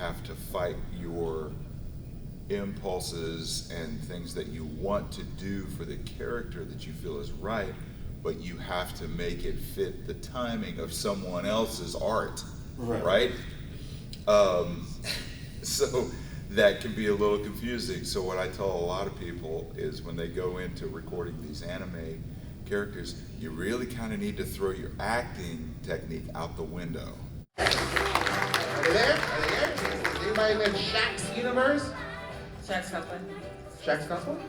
have to fight your impulses and things that you want to do for the character that you feel is right, but you have to make it fit the timing of someone else's art, right? So that can be a little confusing. So what I tell a lot of people is when they go into recording these anime characters, you really kind of need to throw your acting technique out the window. Are they there? Are they there? Is anybody in Shaq's universe? Shaq's cosplay. Shaq's cosplay?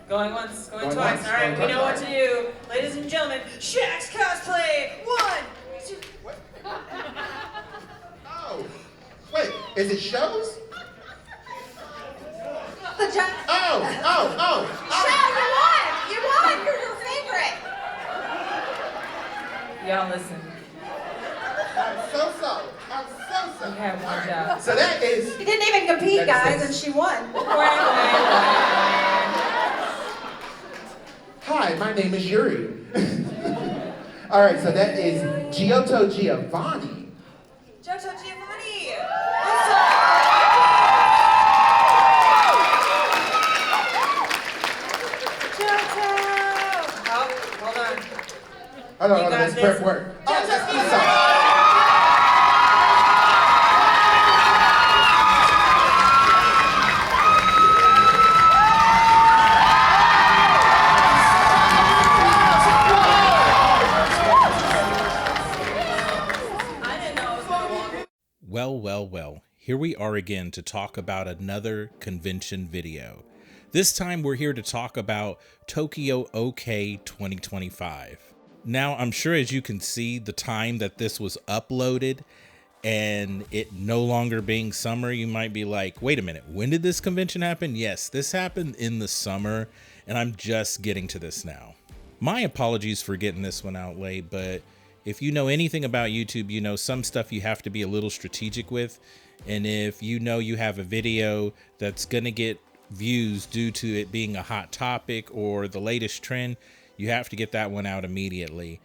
Going once, going twice. All right, we know what to do. Ladies and gentlemen, Shaq's cosplay. 1, 2. What? Oh. Wait, is it shows? Oh. Show, you won! You're her favorite! Y'all listen. I'm so sorry. You had one job. So that is... You didn't even compete, guys, and she won. Hi, my name is Yuri. All right, so that is Giotto Giovanni. Giotto Giovanni! Hold on, this perfect work. Oh, that's Esau. Well, here we are again to talk about another convention video. This time we're here to talk about Tokyo OK 2025. Now, I'm sure as you can see the time that this was uploaded and it no longer being summer, you might be like, wait a minute, when did this convention happen? Yes, this happened in the summer and I'm just getting to this now. My apologies for getting this one out late, but if you know anything about YouTube, you know some stuff you have to be a little strategic with. And if you know you have a video that's gonna get views due to it being a hot topic or the latest trend, you have to get that one out immediately.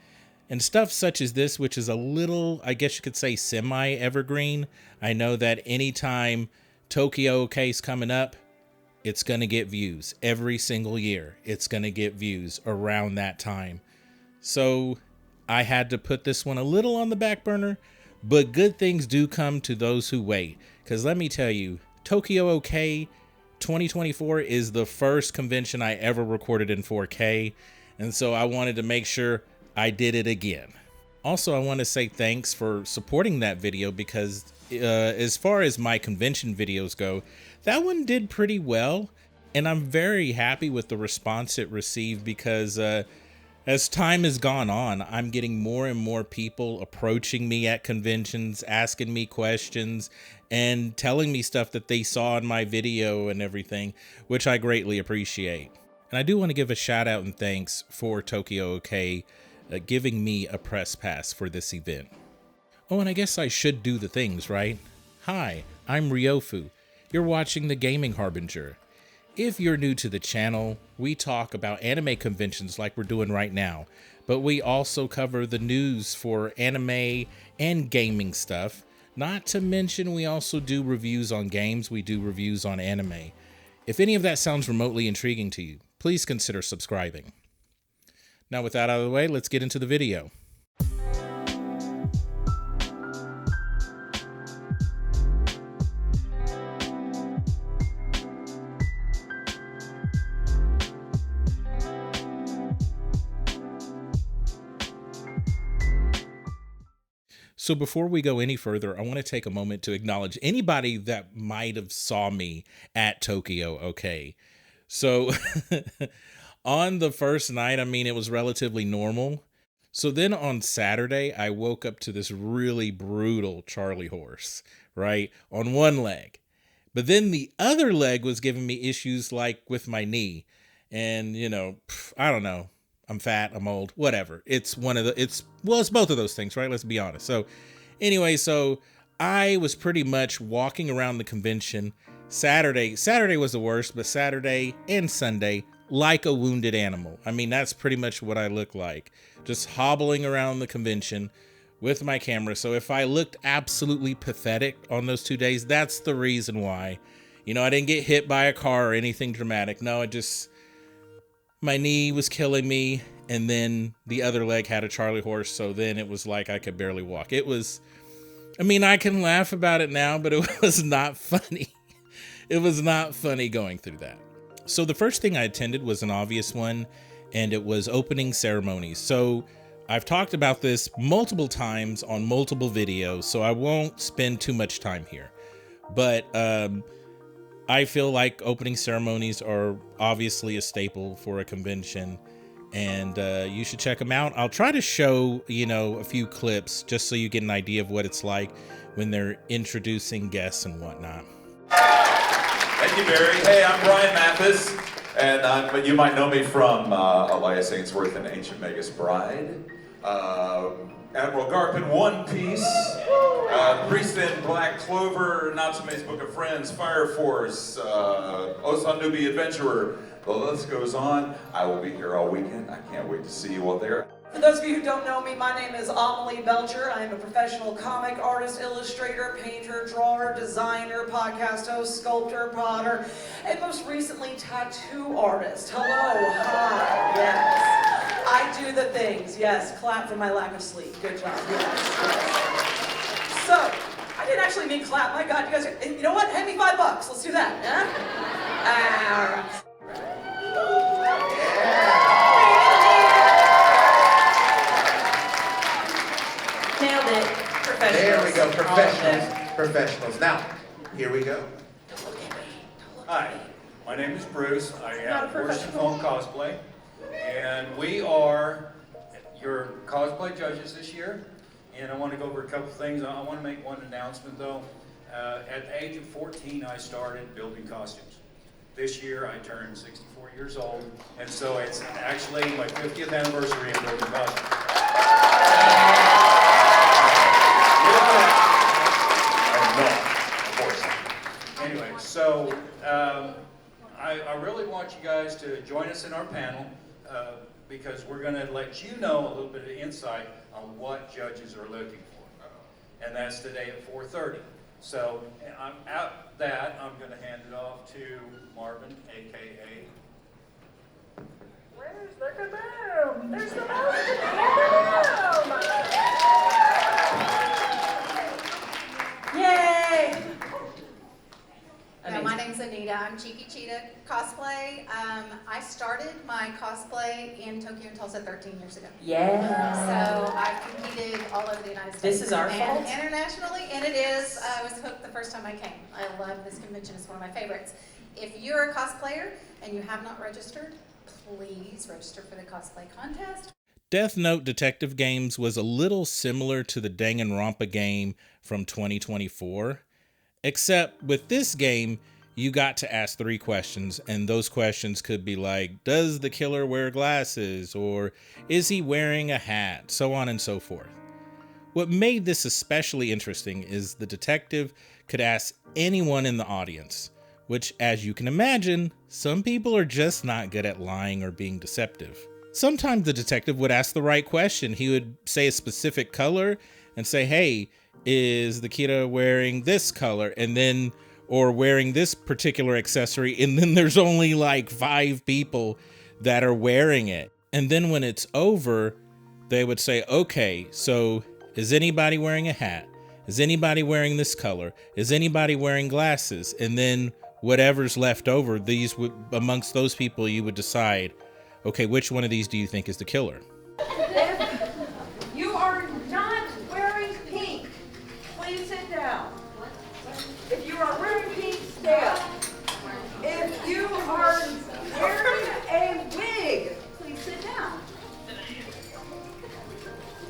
And stuff such as this, which is a little, I guess you could say, semi-evergreen. I know that anytime Tokyo OK's coming up, it's gonna get views. Every single year, it's gonna get views around that time. So I had to put this one a little on the back burner, but good things do come to those who wait. Because let me tell you, Tokyo OK 2024 is the first convention I ever recorded in 4K. And so I wanted to make sure I did it again. Also, I want to say thanks for supporting that video because as far as my convention videos go, that one did pretty well. And I'm very happy with the response it received because as time has gone on, I'm getting more and more people approaching me at conventions, asking me questions, and telling me stuff that they saw in my video and everything, which I greatly appreciate. And I do want to give a shout out and thanks for Tokyo OK giving me a press pass for this event. Oh, and I guess I should do the things, right? Hi, I'm Ryofu. You're watching the Gaming Harbinger. If you're new to the channel, we talk about anime conventions like we're doing right now, but we also cover the news for anime and gaming stuff. Not to mention, we also do reviews on games, we do reviews on anime. If any of that sounds remotely intriguing to you, please consider subscribing. Now with that out of the way, let's get into the video. So before we go any further, I want to take a moment to acknowledge anybody that might have saw me at Tokyo OK. So on the first night, I mean, it was relatively normal. So then on Saturday, I woke up to this really brutal Charlie horse, right? On one leg. But then the other leg was giving me issues like with my knee. And, you know, I don't know. I'm fat, I'm old, whatever. It's both of those things, right? Let's be honest. So anyway, so I was pretty much walking around the convention Saturday was the worst, but Saturday and Sunday, like a wounded animal. I mean, that's pretty much what I look like. Just hobbling around the convention with my camera. So if I looked absolutely pathetic on those 2 days, that's the reason why. You know, I didn't get hit by a car or anything dramatic. No, my knee was killing me, and then the other leg had a Charlie horse, so then it was like I could barely walk. I can laugh about it now, but it was not funny. It was not funny going through that. So the first thing I attended was an obvious one, and it was opening ceremonies. So I've talked about this multiple times on multiple videos, so I won't spend too much time here. But I feel like opening ceremonies are obviously a staple for a convention, and you should check them out. I'll try to show, a few clips just so you get an idea of what it's like when they're introducing guests and whatnot. Thank you, Barry. Hey, I'm Brian Mathis, but you might know me from Elias Ainsworth and Ancient Magus Bride, Admiral Garp in One Piece, Priest in Black Clover, Natsume's Book of Friends, Fire Force, Osan Nubi Adventurer. The list goes on. I will be here all weekend. I can't wait to see you all there. For those of you who don't know me, my name is Amelie Belcher. I am a professional comic artist, illustrator, painter, drawer, designer, podcast host, sculptor, potter, and most recently, tattoo artist. Hello, hi, yes. I do the things, yes. Clap for my lack of sleep. Good job, yes. So, I didn't actually mean clap. My God, you guys, you know what? Hand me $5. Let's do that, yeah? All right. Nailed it. Professionals. There we go, professionals. Now, here we go. Hi, my name is Bruce. I am Worst of Home Cosplay, and we are your cosplay judges this year. And I want to go over a couple things. I want to make one announcement though. At the age of 14, I started building costumes. This year, I turned 64 years old, and so it's actually my 50th anniversary of building costumes. Of course. Anyway, so I really want you guys to join us in our panel because we're going to let you know a little bit of insight on what judges are looking for. And that's today at 4:30. So I'm going to hand it off to Marvin, a.k.a. Where's the kaboom? There's the most in the kaboom! Yay! Yeah, my name's Anita. I'm Cheeky Cheetah Cosplay. I started my cosplay in Tokyo and Tulsa 13 years ago. Yeah. So I've competed all over the United States. This is our fault. Internationally, and it is. I was hooked the first time I came. I love this convention. It's one of my favorites. If you're a cosplayer and you have not registered, please register for the cosplay contest. Death Note Detective Games was a little similar to the Danganronpa game from 2024. Except with this game, you got to ask 3 questions, and those questions could be like, does the killer wear glasses? Or is he wearing a hat? So on and so forth. What made this especially interesting is the detective could ask anyone in the audience, which, as you can imagine, some people are just not good at lying or being deceptive. Sometimes the detective would ask the right question. He would say a specific color and say, hey, is the killer wearing this color? And then, or wearing this particular accessory, and then there's only like 5 people that are wearing it. And then when it's over, they would say, okay, so is anybody wearing a hat? Is anybody wearing this color? Is anybody wearing glasses? And then whatever's left over, amongst those people, you would decide, okay, which one of these do you think is the killer? If you are not wearing pink, please sit down. If you are wearing pink, stay up. If you are wearing a wig, please sit down.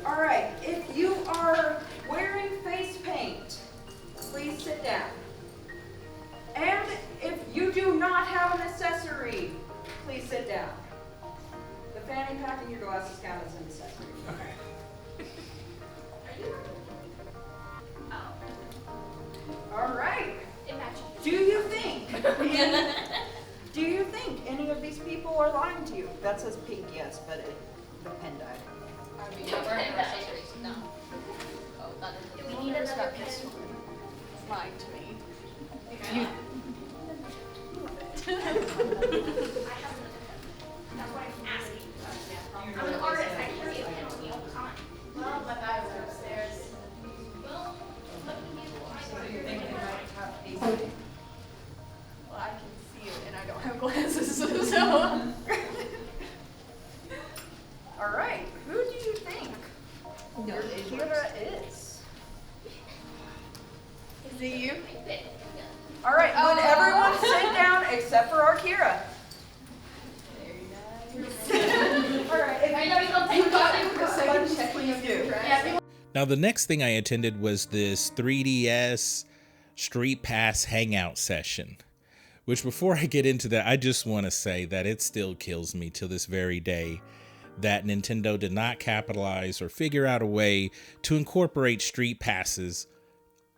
All right, if you are wearing face paint, please sit down. And if you do not have an accessory, please sit down. The fanny pack and your glasses count as an accessory. Okay. Are you ready? Oh. All right. Do you think any of these people are lying to you? That says pink, yes, but the pen died. Are we not wearing accessories? No. Do we need another pistol? It's lying to me. You. That's what I'm asking. I'm an artist. I carry a pen with me all the time. Well, my bags are upstairs. Well, let me use one. Well, I can see it, and I don't have glasses, so. All right, who do you think your Kira is? Is it you? All right, would everyone sit down except for our Kira? All right, if you guys don't take a second, please do. Yeah, Now, the next thing I attended was this 3DS Street Pass Hangout session, which before I get into that, I just want to say that it still kills me to this very day that Nintendo did not capitalize or figure out a way to incorporate Street Passes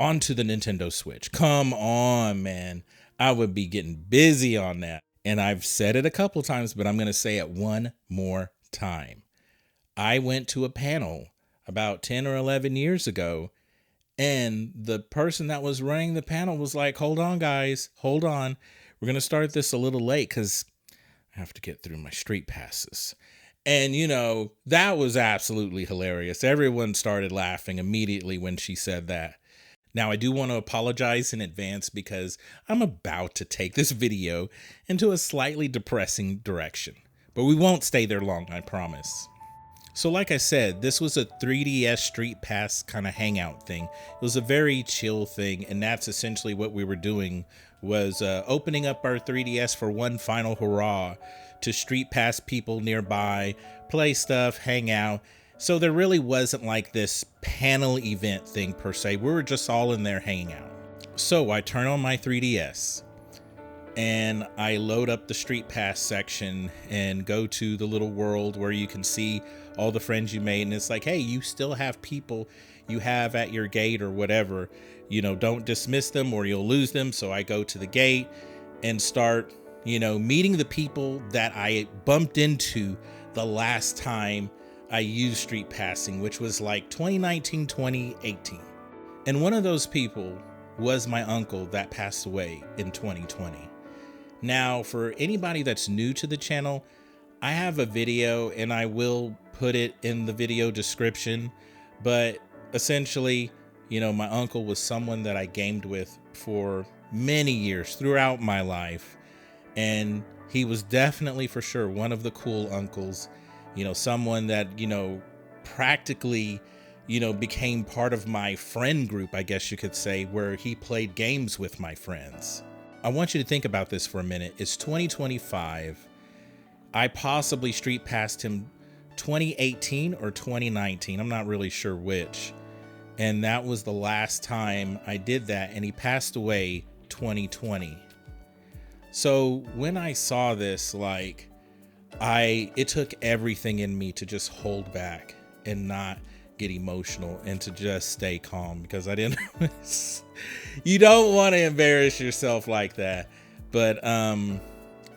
onto the Nintendo Switch. Come on, man. I would be getting busy on that. And I've said it a couple times, but I'm going to say it one more time. I went to a panel about 10 or 11 years ago, and the person that was running the panel was like, hold on, guys, hold on. We're going to start this a little late because I have to get through my Street Passes. And, you know, that was absolutely hilarious. Everyone started laughing immediately when she said that. Now, I do want to apologize in advance because I'm about to take this video into a slightly depressing direction. But we won't stay there long, I promise. So like I said, this was a 3DS Street Pass kind of hangout thing. It was a very chill thing, and that's essentially what we were doing, was opening up our 3DS for one final hurrah to Street Pass people nearby, play stuff, hang out. So there really wasn't like this panel event thing per se. We were just all in there hanging out. So I turn on my 3DS and I load up the Street Pass section and go to the little world where you can see all the friends you made. And it's like, hey, you still have people you have at your gate or whatever. You know, don't dismiss them or you'll lose them. So I go to the gate and start, you know, meeting the people that I bumped into the last time I used Street Passing, which was like 2019, 2018. And one of those people was my uncle that passed away in 2020. Now, for anybody that's new to the channel, I have a video and I will put it in the video description. But essentially, you know, my uncle was someone that I gamed with for many years throughout my life. And he was definitely for sure one of the cool uncles. You know, someone that, you know, practically, you know, became part of my friend group, I guess you could say, where he played games with my friends. I want you to think about this for a minute. It's 2025. I possibly Street Passed him 2018 or 2019. I'm not really sure which. And that was the last time I did that. And he passed away 2020. So when I saw this, like, it took everything in me to just hold back and not get emotional and to just stay calm, because I didn't you don't want to embarrass yourself like that. But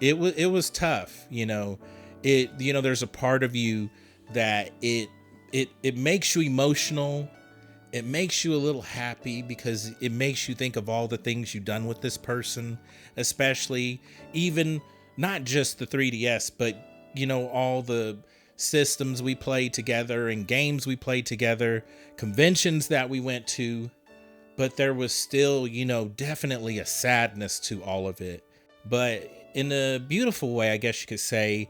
it was tough, you know. There's a part of you that it makes you emotional. It makes you a little happy because it makes you think of all the things you've done with this person, especially even not just the 3DS, but, you know, all the systems we played together and games we played together, conventions that we went to. But there was still, you know, definitely a sadness to all of it. But in a beautiful way, I guess you could say,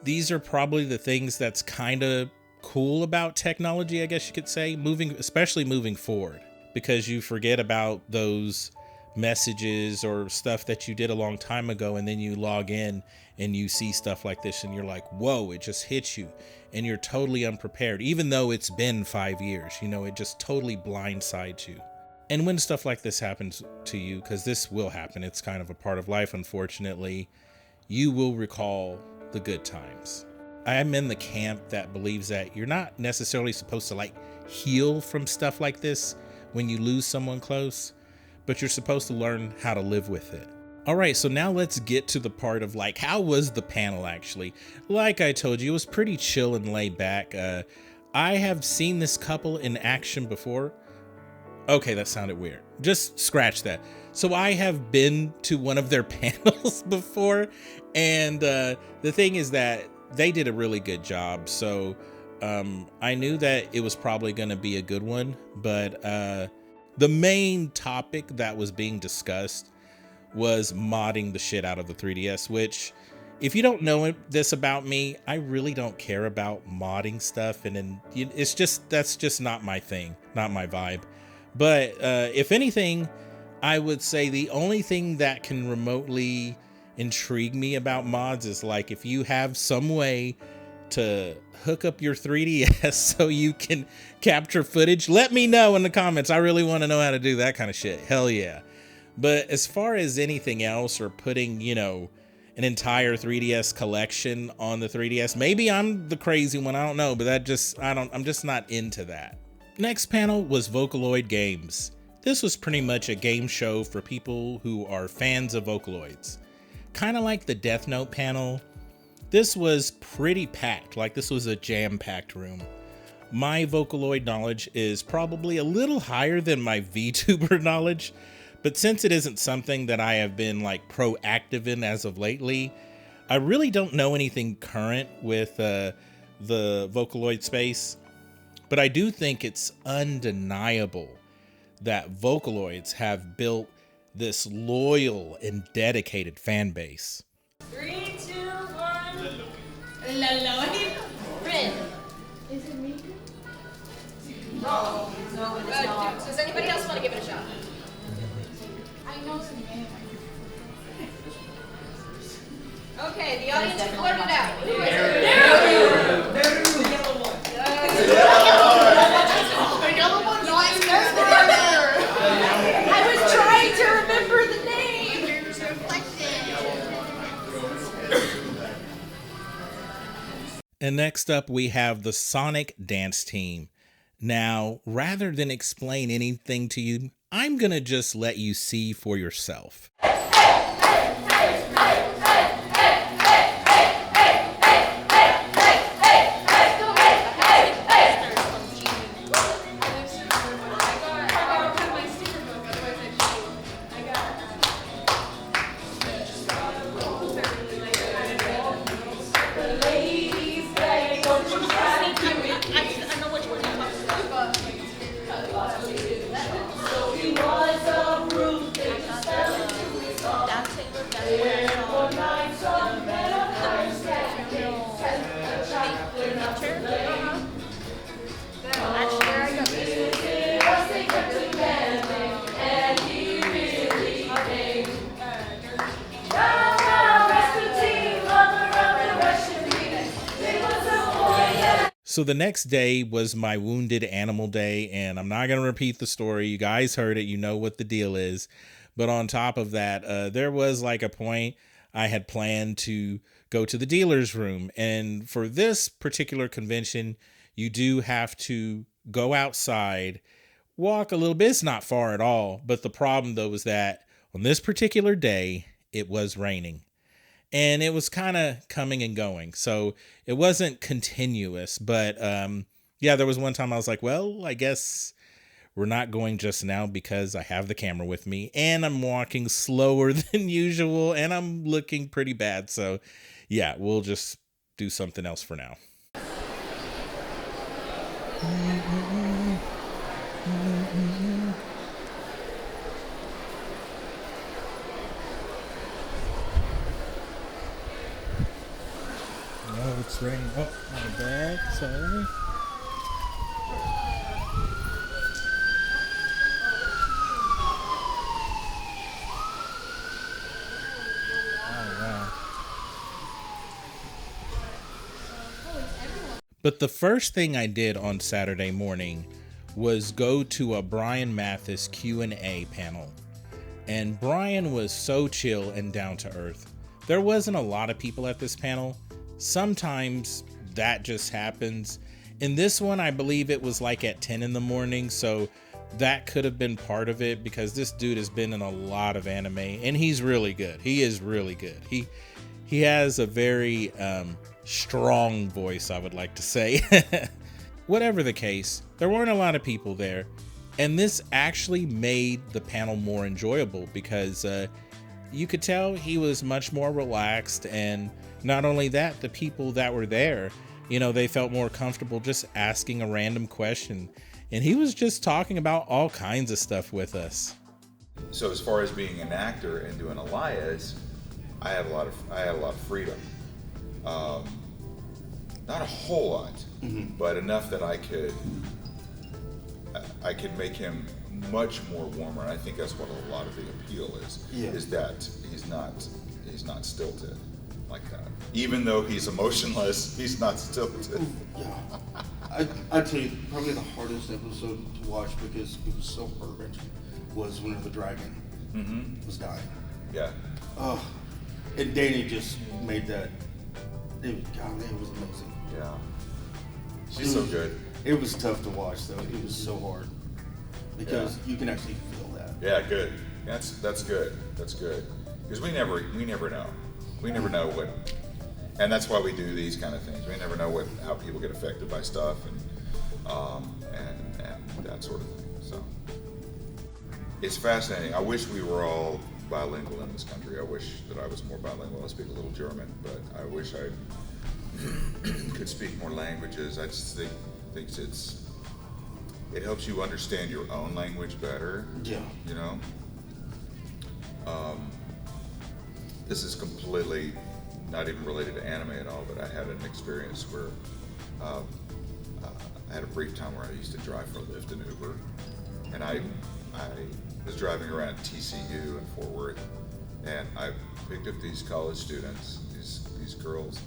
these are probably the things that's kind of cool about technology, I guess you could say, especially moving forward, because you forget about those messages or stuff that you did a long time ago, and then you log in and you see stuff like this and you're like, whoa, it just hits you and you're totally unprepared, even though it's been 5 years. You know, it just totally blindsides you. And when stuff like this happens to you, because this will happen, it's kind of a part of life, unfortunately, you will recall the good times. I'm in the camp that believes that you're not necessarily supposed to like heal from stuff like this when you lose someone close, but you're supposed to learn how to live with it. All right, so now let's get to the part of like, how was the panel actually? Like I told you, it was pretty chill and laid back. I have seen this couple in action before. Okay, that sounded weird. Just scratch that. So I have been to one of their panels before, and the thing is that they did a really good job. So I knew that it was probably going to be a good one, but the main topic that was being discussed was modding the shit out of the 3DS, which, if you don't know this about me, I really don't care about modding stuff, and it's just, that's just not my thing, not my vibe. But if anything, I would say the only thing that can remotely intrigue me about mods is like if you have some way to hook up your 3DS so you can capture footage, let me know in the comments. I really want to know how to do that kind of shit. Hell yeah. But as far as anything else, or putting, you know, an entire 3DS collection on the 3DS, maybe I'm the crazy one, I don't know, but I'm just not into that. Next panel was Vocaloid Games. This was pretty much a game show for people who are fans of Vocaloids. Kind of like the Death Note panel, this was pretty packed, like this was a jam-packed room. My Vocaloid knowledge is probably a little higher than my VTuber knowledge, but since it isn't something that I have been like proactive in as of lately, I really don't know anything current with the Vocaloid space. But I do think it's undeniable that Vocaloids have built this loyal and dedicated fan base. 3, 2, 1. Laloy. Rin. Is it me? No, it is not. Does anybody else want to give it a shot? I know some name. Okay, the audience can blurt it out. Who is it? The yellow one. The yellow one, nice. I was trying to remember the name. There's reflection. And next up, we have the Sonic Dance Team. Now, rather than explain anything to you, I'm gonna just let you see for yourself. So the next day was my Wounded Animal Day, and I'm not going to repeat the story. You guys heard it. You know what the deal is. But on top of that, there was like a point I had planned to go to the dealer's room. And for this particular convention, you do have to go outside, walk a little bit. It's not far at all. But the problem, though, was that on this particular day, it was raining. And it was kind of coming and going. So it wasn't continuous. But yeah, there was one time I was like, well, I guess we're not going just now because I have the camera with me. And I'm walking slower than usual. And I'm looking pretty bad. So yeah, we'll just do something else for now. Oh, it's raining. Oh, my bad. Sorry. Oh, wow. But the first thing I did on Saturday morning was go to a Brian Mathis Q&A panel. And Brian was so chill and down to earth. There wasn't a lot of people at this panel. Sometimes that just happens. In this one, I believe it was like at 10 in the morning, so that could have been part of it because this dude has been in a lot of anime and he's really good. He is really good. He has a very strong voice, I would like to say. Whatever the case, there weren't a lot of people there, and this actually made the panel more enjoyable because you could tell he was much more relaxed, and not only that, the people that were there, you know, they felt more comfortable just asking a random question, and he was just talking about all kinds of stuff with us. So as far as being an actor and doing Elias, I had a lot of freedom. Not a whole lot, but enough that I could make him much more warmer. And I think that's what a lot of the appeal is. Yeah. Is that he's not stilted like that. Even though he's emotionless, he's not stilted. Yeah. I tell you, probably the hardest episode to watch because it was so heart-wrenching was when the dragon was dying. Yeah. Oh, and Danny just made that. It was amazing. Yeah. She's so good. It was tough to watch though. It was so hard because you can actually feel that. Yeah, good. That's good. That's good. Because we never know. We never know what, and that's why we do these kind of things. We never know how people get affected by stuff and that sort of thing. So it's fascinating. I wish we were all bilingual in this country. I wish that I was more bilingual. I speak a little German, but I wish I could speak more languages. I just think it helps you understand your own language better. Yeah. You know? This is completely not even related to anime at all, but I had an experience where I had a brief time where I used to drive for Lyft and Uber, and I was driving around TCU in Fort Worth, and I picked up these college students, these girls.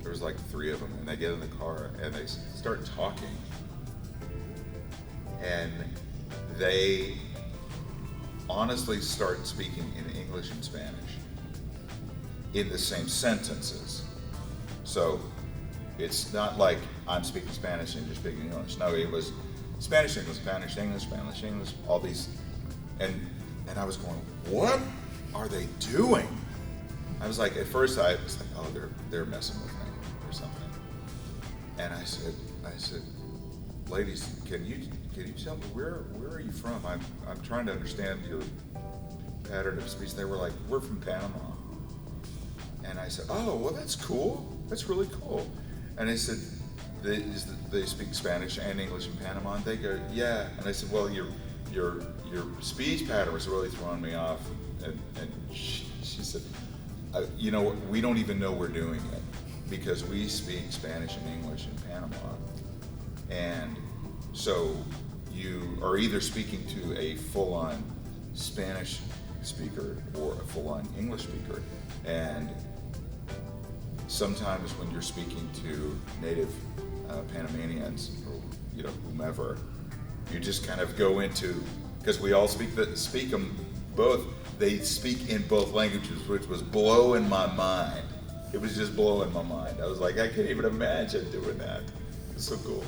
There was like 3 of them, and they get in the car and they start talking, and they honestly start speaking in English and Spanish in the same sentences. So it's not like I'm speaking Spanish and you're speaking English. No, it was Spanish, English, Spanish, English, Spanish, English, all these, and I was going, what are they doing? I was like, at first I was like, oh, they're messing with me or something. And I said, ladies, can you tell me where are you from? I'm trying to understand your pattern of speech. They were like, we're from Panama. And I said, oh, well, that's cool. That's really cool. And I said, they speak Spanish and English in Panama? And they go, yeah. And I said, well, your speech pattern was really throwing me off. And she said, you know, we don't even know we're doing it because we speak Spanish and English in Panama. And so you are either speaking to a full-on Spanish speaker or a full-on English speaker. And sometimes when you're speaking to native Panamanians or whomever, you just kind of go into, because we all speak them both. They speak in both languages, which was blowing my mind. It was just blowing my mind. I was like, I can't even imagine doing that. It's so cool.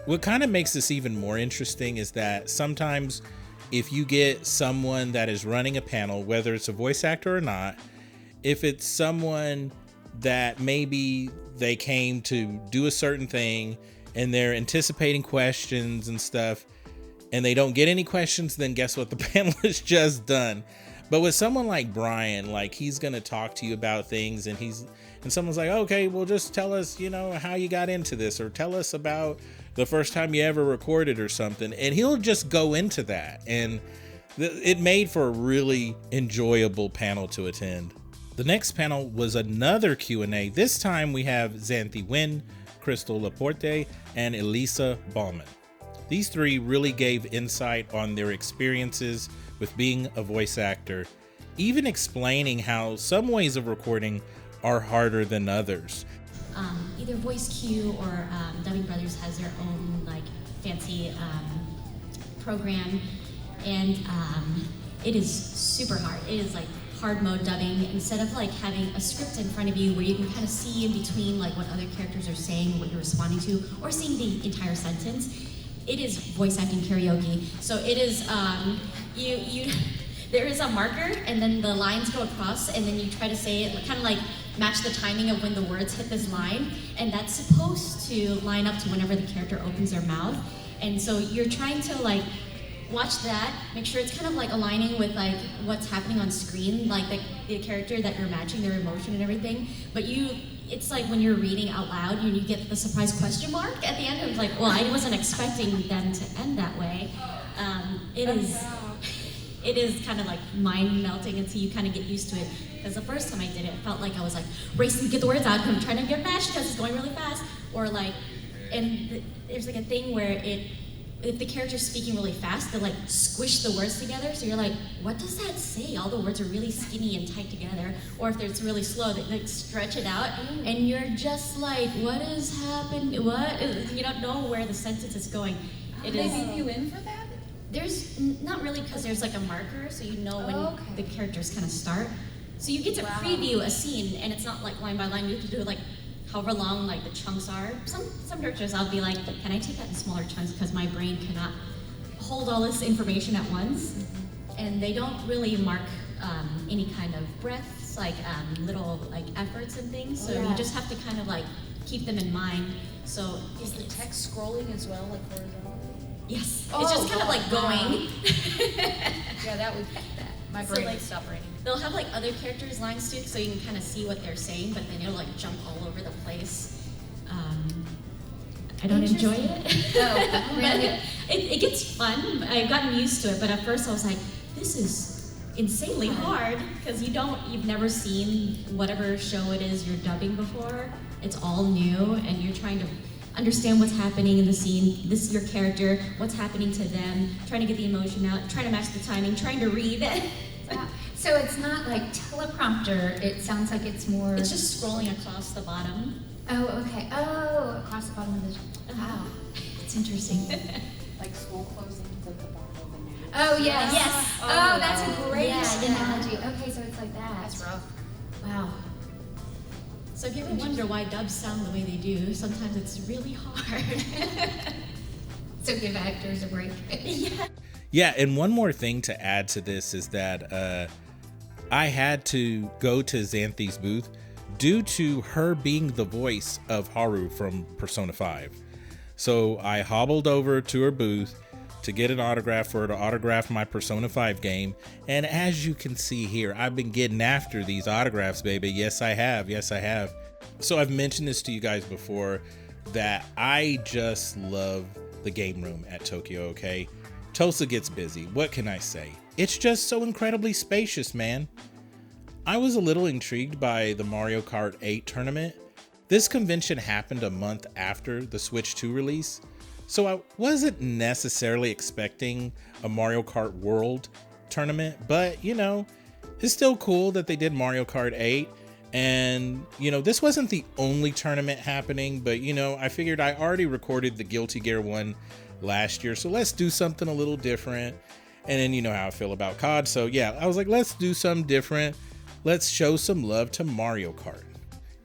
What kind of makes this even more interesting is that sometimes if you get someone that is running a panel, whether it's a voice actor or not, if it's someone that maybe they came to do a certain thing and they're anticipating questions and stuff and they don't get any questions, then guess what? The panel is just done. But with someone like Brian, like he's gonna talk to you about things and someone's like, okay, well just tell us, how you got into this, or tell us about the first time you ever recorded or something. And he'll just go into that. And it made for a really enjoyable panel to attend. The next panel was another Q&A. This time we have Xanthi Nguyen, Crystal Laporte, and Elisa Ballman. These 3 really gave insight on their experiences with being a voice actor, even explaining how some ways of recording are harder than others. Either Voice Q or Dubbing Brothers has their own fancy program, and it is super hard. It is hard mode dubbing. Instead of having a script in front of you where you can kind of see in between what other characters are saying, what you're responding to, or seeing the entire sentence, it is voice acting karaoke. So it is there is a marker, and then the lines go across, and then you try to say it, kind of like match the timing of when the words hit this line, and that's supposed to line up to whenever the character opens their mouth. And so you're trying to like watch that, make sure it's kind of like aligning with like what's happening on screen, like the character that you're matching their emotion and everything. But it's like when you're reading out loud and you get the surprise question mark at the end. It was like, well, I wasn't expecting them to end that way. It is kind of like mind melting until you kind of get used to it. Because the first time I did it, it felt like I was like racing to get the words out, I'm trying to get matched because it's going really fast. Or like, there's like a thing where if the character's speaking really fast, they'll like squish the words together. So you're like, what does that say? All the words are really skinny and tight together. Or if it's really slow, they like stretch it out. And you're just like, what is happening? You don't know where the sentence is going. They beat you in for that? There's not really, because there's like a marker, so you know when the characters kind of start. So you get to preview a scene, and it's not like line by line. You have to do it like however long like the chunks are. Some directors, I'll be like, can I take that in smaller chunks because my brain cannot hold all this information at once. And they don't really mark any kind of breaths, like little like efforts and things. So you just have to kind of like keep them in mind. So is the text scrolling as well, like horizontal? Yes, it's just kind of like going. Yeah, that would. My brain would stop writing. They'll have like other characters' lines too, so you can kind of see what they're saying, but then it'll like jump all over the place. I don't enjoy it. But it gets fun. I've gotten used to it, but at first I was like, this is insanely hard because you've never seen whatever show it is you're dubbing before. It's all new, and you're trying to understand what's happening in the scene. This is your character, what's happening to them, trying to get the emotion out, trying to match the timing, trying to read. So it's not like teleprompter, it sounds like it's more... It's just scrolling across the bottom. Oh, okay. Oh, across the bottom of the... Wow. It's interesting. Like school closings at the bottom of the news. Oh, yes. Yes. Oh, that's a great analogy. Okay, so it's like that. That's rough. Wow. So if you ever wonder why dubs sound the way they do, sometimes it's really hard. So give actors a break. Yeah, and one more thing to add to this is that I had to go to Xanthi's booth due to her being the voice of Haru from Persona 5. So I hobbled over to her booth to get an autograph for her to autograph my Persona 5 game. And as you can see here, I've been getting after these autographs, baby. Yes, I have. Yes, I have. So I've mentioned this to you guys before that I just love the game room at Tokyo, okay? Tosa gets busy. What can I say? It's just so incredibly spacious, man. I was a little intrigued by the Mario Kart 8 tournament. This convention happened a month after the Switch 2 release, so I wasn't necessarily expecting a Mario Kart World tournament, but you know, it's still cool that they did Mario Kart 8. And you know, this wasn't the only tournament happening, but you know, I figured I already recorded the Guilty Gear one last year, so let's do something a little different. And then you know how I feel about COD, so yeah, I was like, let's do something different. Let's show some love to Mario Kart.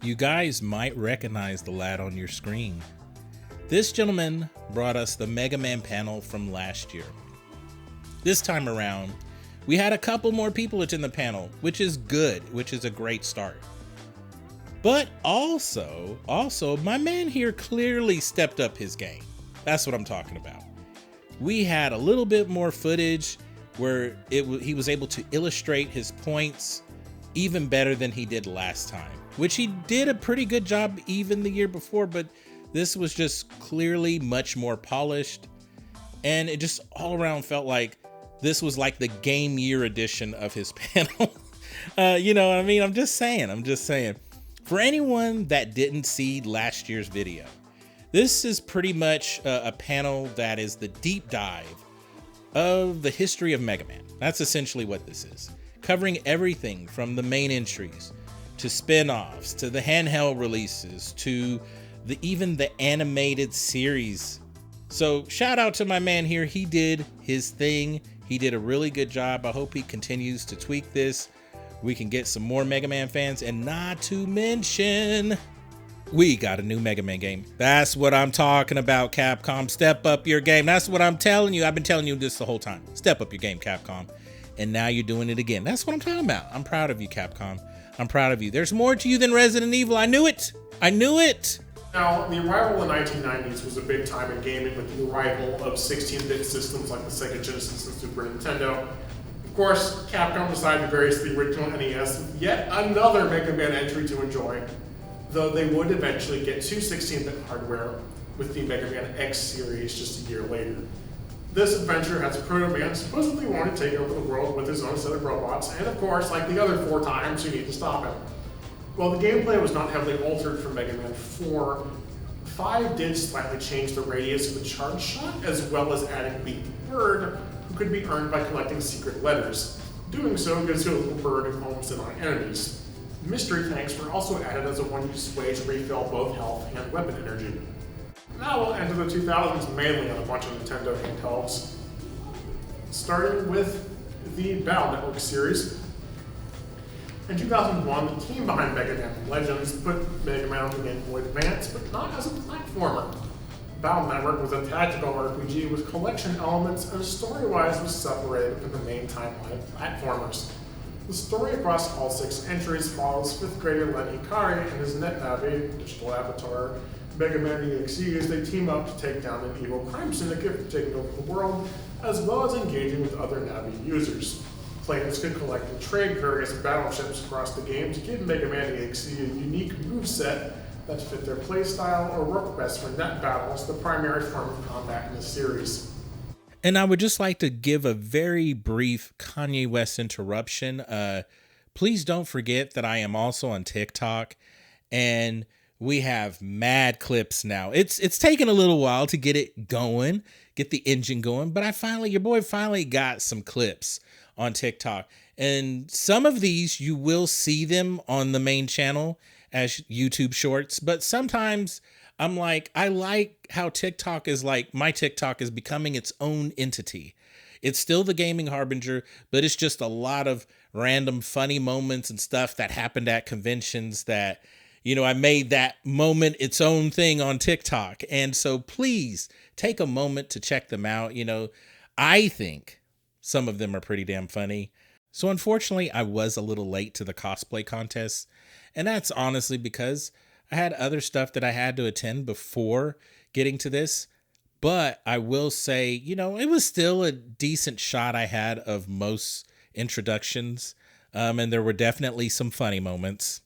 You guys might recognize the lad on your screen. This gentleman brought us the Mega Man panel from last year. This time around, we had a couple more people attend the panel, which is good, which is a great start. But also, my man here clearly stepped up his game. That's what I'm talking about. We had a little bit more footage where he was able to illustrate his points even better than he did last time, which he did a pretty good job even the year before, but this was just clearly much more polished, and it just all around felt like this was like the game year edition of his panel. You know what I mean? I'm just saying. For anyone that didn't see last year's video, this is pretty much a panel that is the deep dive of the history of Mega Man. That's essentially what this is, covering everything from the main entries to spin-offs to the handheld releases to even the animated series. So shout out to my man here. He did his thing. He did a really good job. I hope he continues to tweak this. We can get some more Mega Man fans, and not to mention, we got a new Mega Man game. That's what I'm talking about, Capcom. Step up your game. That's what I'm telling you. I've been telling you this the whole time. Step up your game, Capcom. and now you're doing it again. That's what I'm talking about. I'm proud of you, Capcom. I'm proud of you. There's more to you than Resident Evil. I knew it. I knew it. Now, the arrival in the 1990s was a big time in gaming with the arrival of 16-bit systems like the Sega Genesis and Super Nintendo. Of course, Capcom decided to grace the original NES with yet another Mega Man entry to enjoy, though they would eventually get to 16-bit hardware with the Mega Man X series just a year later. This adventure has Proto Man supposedly wanting to take over the world with his own set of robots, and of course, like the other 4 times, you need to stop him. While the gameplay was not heavily altered from Mega Man 4, 5 did slightly change the radius of the charge shot, as well as adding Beat the Bird, who could be earned by collecting secret letters. Doing so gives you a little bird who homes in on enemies. Mystery tanks were also added as a one-use way to refill both health and weapon energy. Now we'll enter the 2000s mainly on a bunch of Nintendo handhelds. Starting with the Battle Network series. In 2001, the team behind Mega Man Legends put Mega Man on the Game Boy Advance, but not as a platformer. Battle Network was a tactical RPG with collection elements and story-wise was separated from the main timeline platformers. The story across all 6 entries follows 5th grader Len Hikari and his NetNavi, digital avatar, Mega Man EXE as they team up to take down an evil crime syndicate taking over the world, as well as engaging with other Navi users. Players could collect and trade various battleships across the game to give Mega Man EXE a unique moveset that fit their playstyle or work best for net battles, the primary form of combat in the series. And I would just like to give a very brief Kanye West interruption. Please don't forget that I am also on TikTok, and we have mad clips now. It's taken a little while to get it going, get the engine going, but your boy finally got some clips on TikTok. And some of these you will see them on the main channel as YouTube shorts, but sometimes I'm like, I like how TikTok is like, my TikTok is becoming its own entity. It's still the gaming Harbinger, but it's just a lot of random funny moments and stuff that happened at conventions that, I made that moment its own thing on TikTok. And so please take a moment to check them out. I think some of them are pretty damn funny. So unfortunately, I was a little late to the cosplay contest. And that's honestly because I had other stuff that I had to attend before getting to this. But I will say, it was still a decent shot I had of most introductions. And there were definitely some funny moments.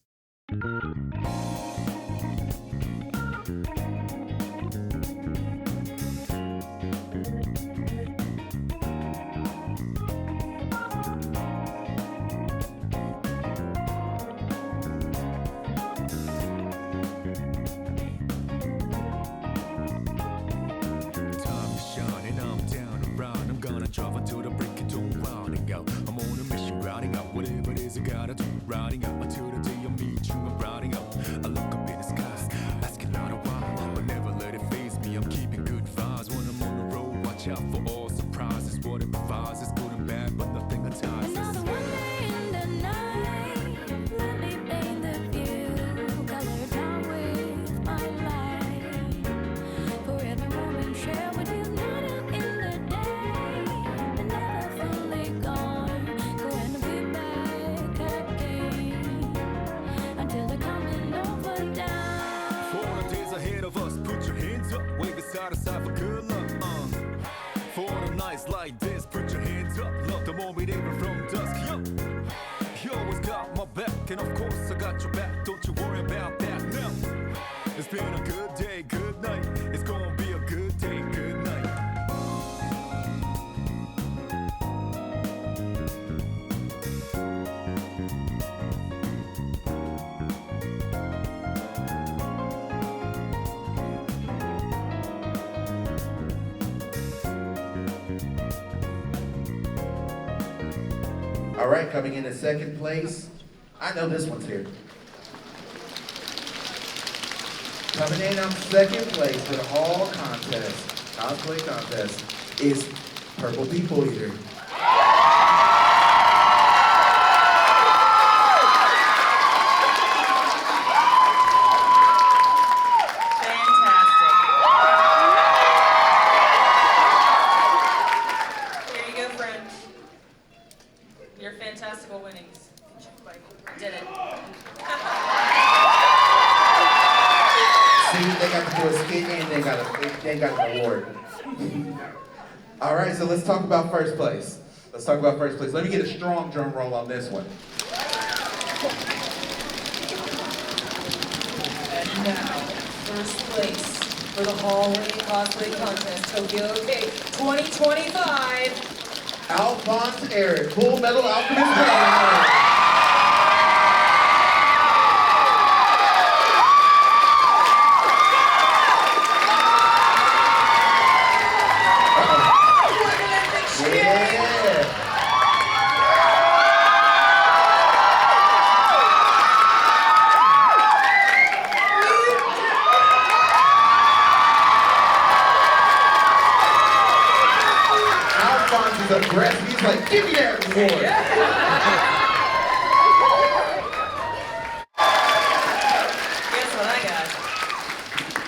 Riding up until the day I meet you, I'm riding up. I look up in the skies, asking out a while, but never let it faze me. I'm keeping good vibes when I'm on the road. Watch out for all surprises. What it provides is good and bad, but nothing entices. Like this, put your hands up, love the moment even from dusk, yo. You always got my back, and of course I got your back, don't you worry about that now. It's been a good day, good night, it's gonna be a good day, good night. All right, coming in at second place, I know this one's here. Coming in on second place for the whole cosplay contest, is Purple People Eater. please. Did it. See, they got to do a skit and they got an award. All right, so let's talk about first place. Let me get a strong drum roll on this one. And now, first place for the Halloween Cosplay Contest, Tokyook 2025. Alphonse Eric, Full Metal Alchemist Harbinger. Aggressive. He's like, give me that award. Guess what I got?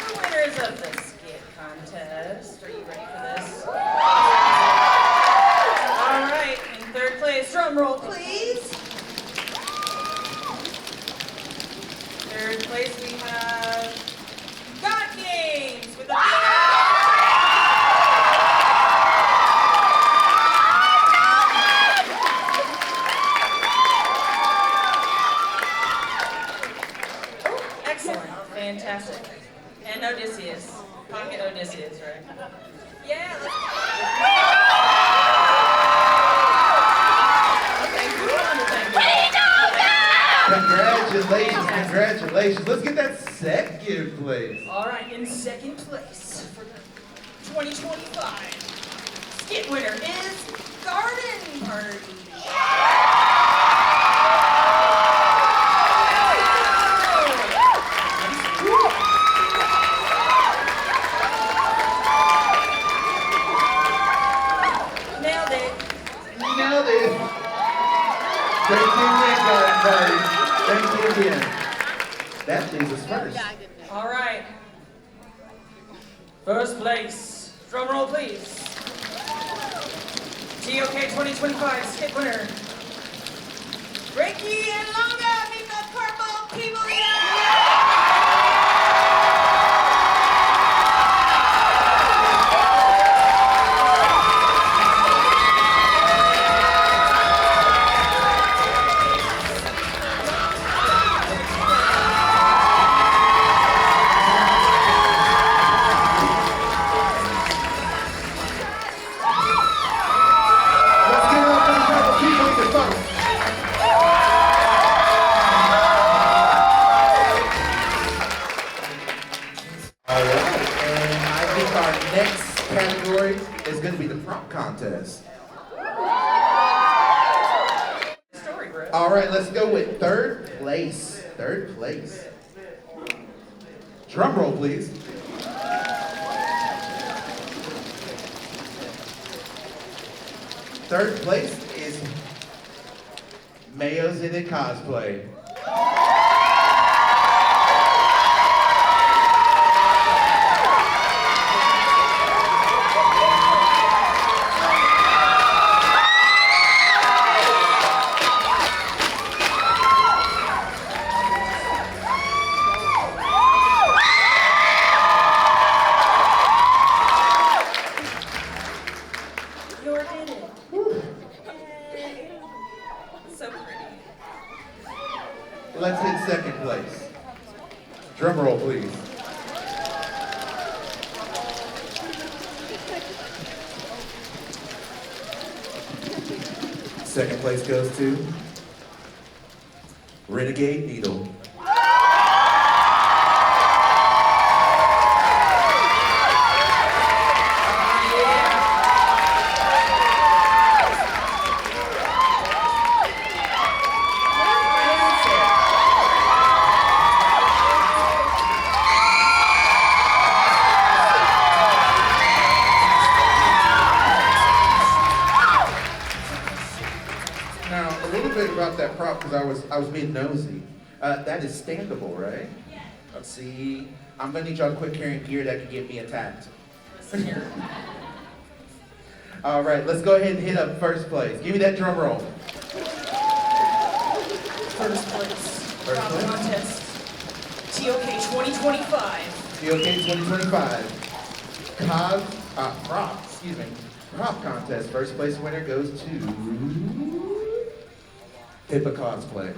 The winners of the skit contest. Are you ready for this? All right, in third place, drum roll, please. Third place we have God Games with a fantastic. And Odysseus. Pocket Odysseus, right? Yeah, let's Congratulations. Let's get that second place. all right, in second place for the 2025 skit winner is Garden Party. Thank you again. That leaves us first. All right. First place. Drum roll, please. TOK 2025 skit winner. Ricky and Longa, meet the purple people is going to be the prop contest. All right, let's go with third place. Third place. Drum roll, please. Third place is Mayo's in it cosplay. Let's hit second place. Drum roll, please. Second place goes to Renegade Needle. About that prop because I was being nosy. That is standable, right? Yeah. Let's see. I'm gonna need y'all to quit carrying gear that can get me attacked. All right, let's go ahead and hit up first place. Give me that drum roll. first place. First Prop place? contest. TOK 2025. TOK 2025. Prop contest. First place winner goes to Pippa Cosplay.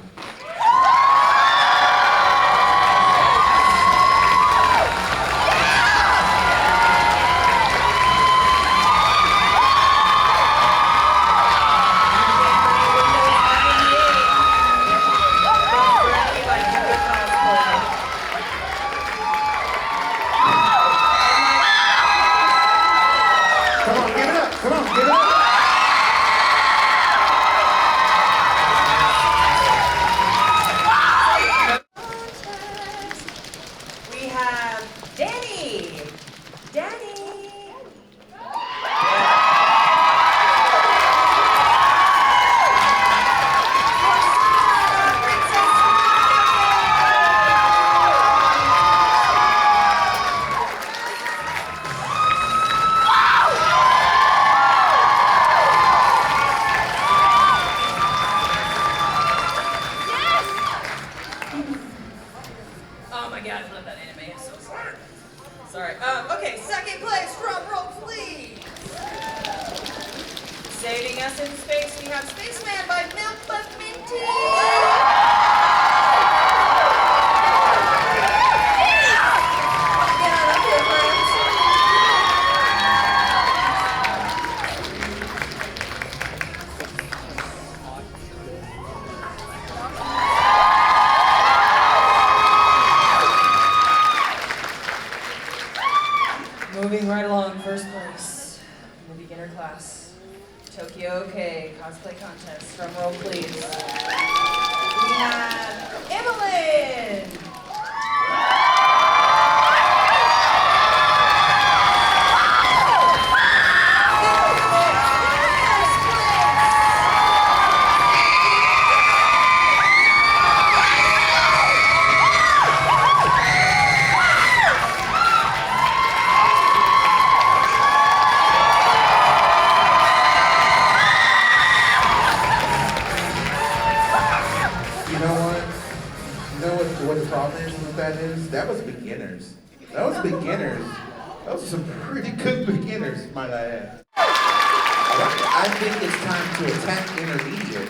We have Danny. Danny. Oh my god, I love that anime. I'm so sorry. Sorry. Okay, second place, drum roll, please. Saving us in space, we have Spaceman by Milk But Minty. Moving right along, first place in the beginner class. Tokyo OK cosplay contest. Drum roll, please. We have Evelyn. What the problem is with that is, that was beginners. That was beginners. Those are some pretty good beginners, might I add. I think it's time to attack intermediate.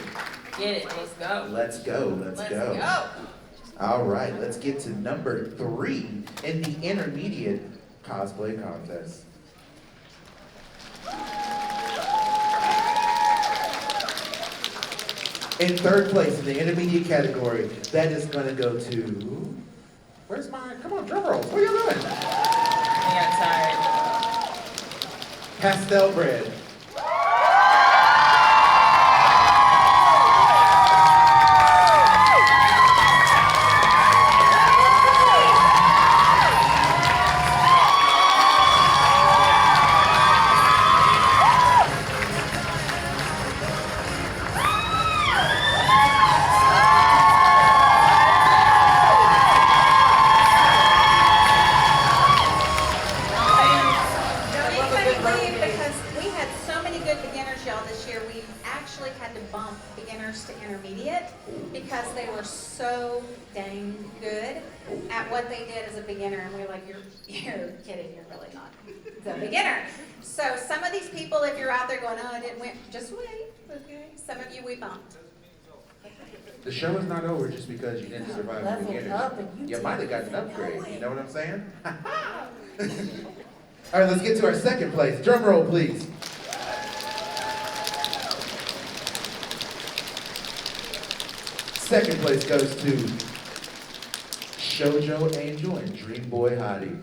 Get it, let's go. Let's go, let's go. All right, let's get to number 3 in the intermediate cosplay contest. In third place in the intermediate category, that is gonna go to, where's my, come on, drum rolls, what are you doing? I got tired. Pastel bread. To intermediate because they were so dang good at what they did as a beginner, and we were like, you're kidding, you're really not the beginner. So some of these people, if you're out there going, oh, I didn't win, just wait, okay? Some of you we bumped. The show is not over just because you didn't survive the beginners. You might have got an upgrade, you know what I'm saying? All right, let's get to our second place. Drum roll, please. Second place goes to Shoujo Angel and Dream Boy Hottie.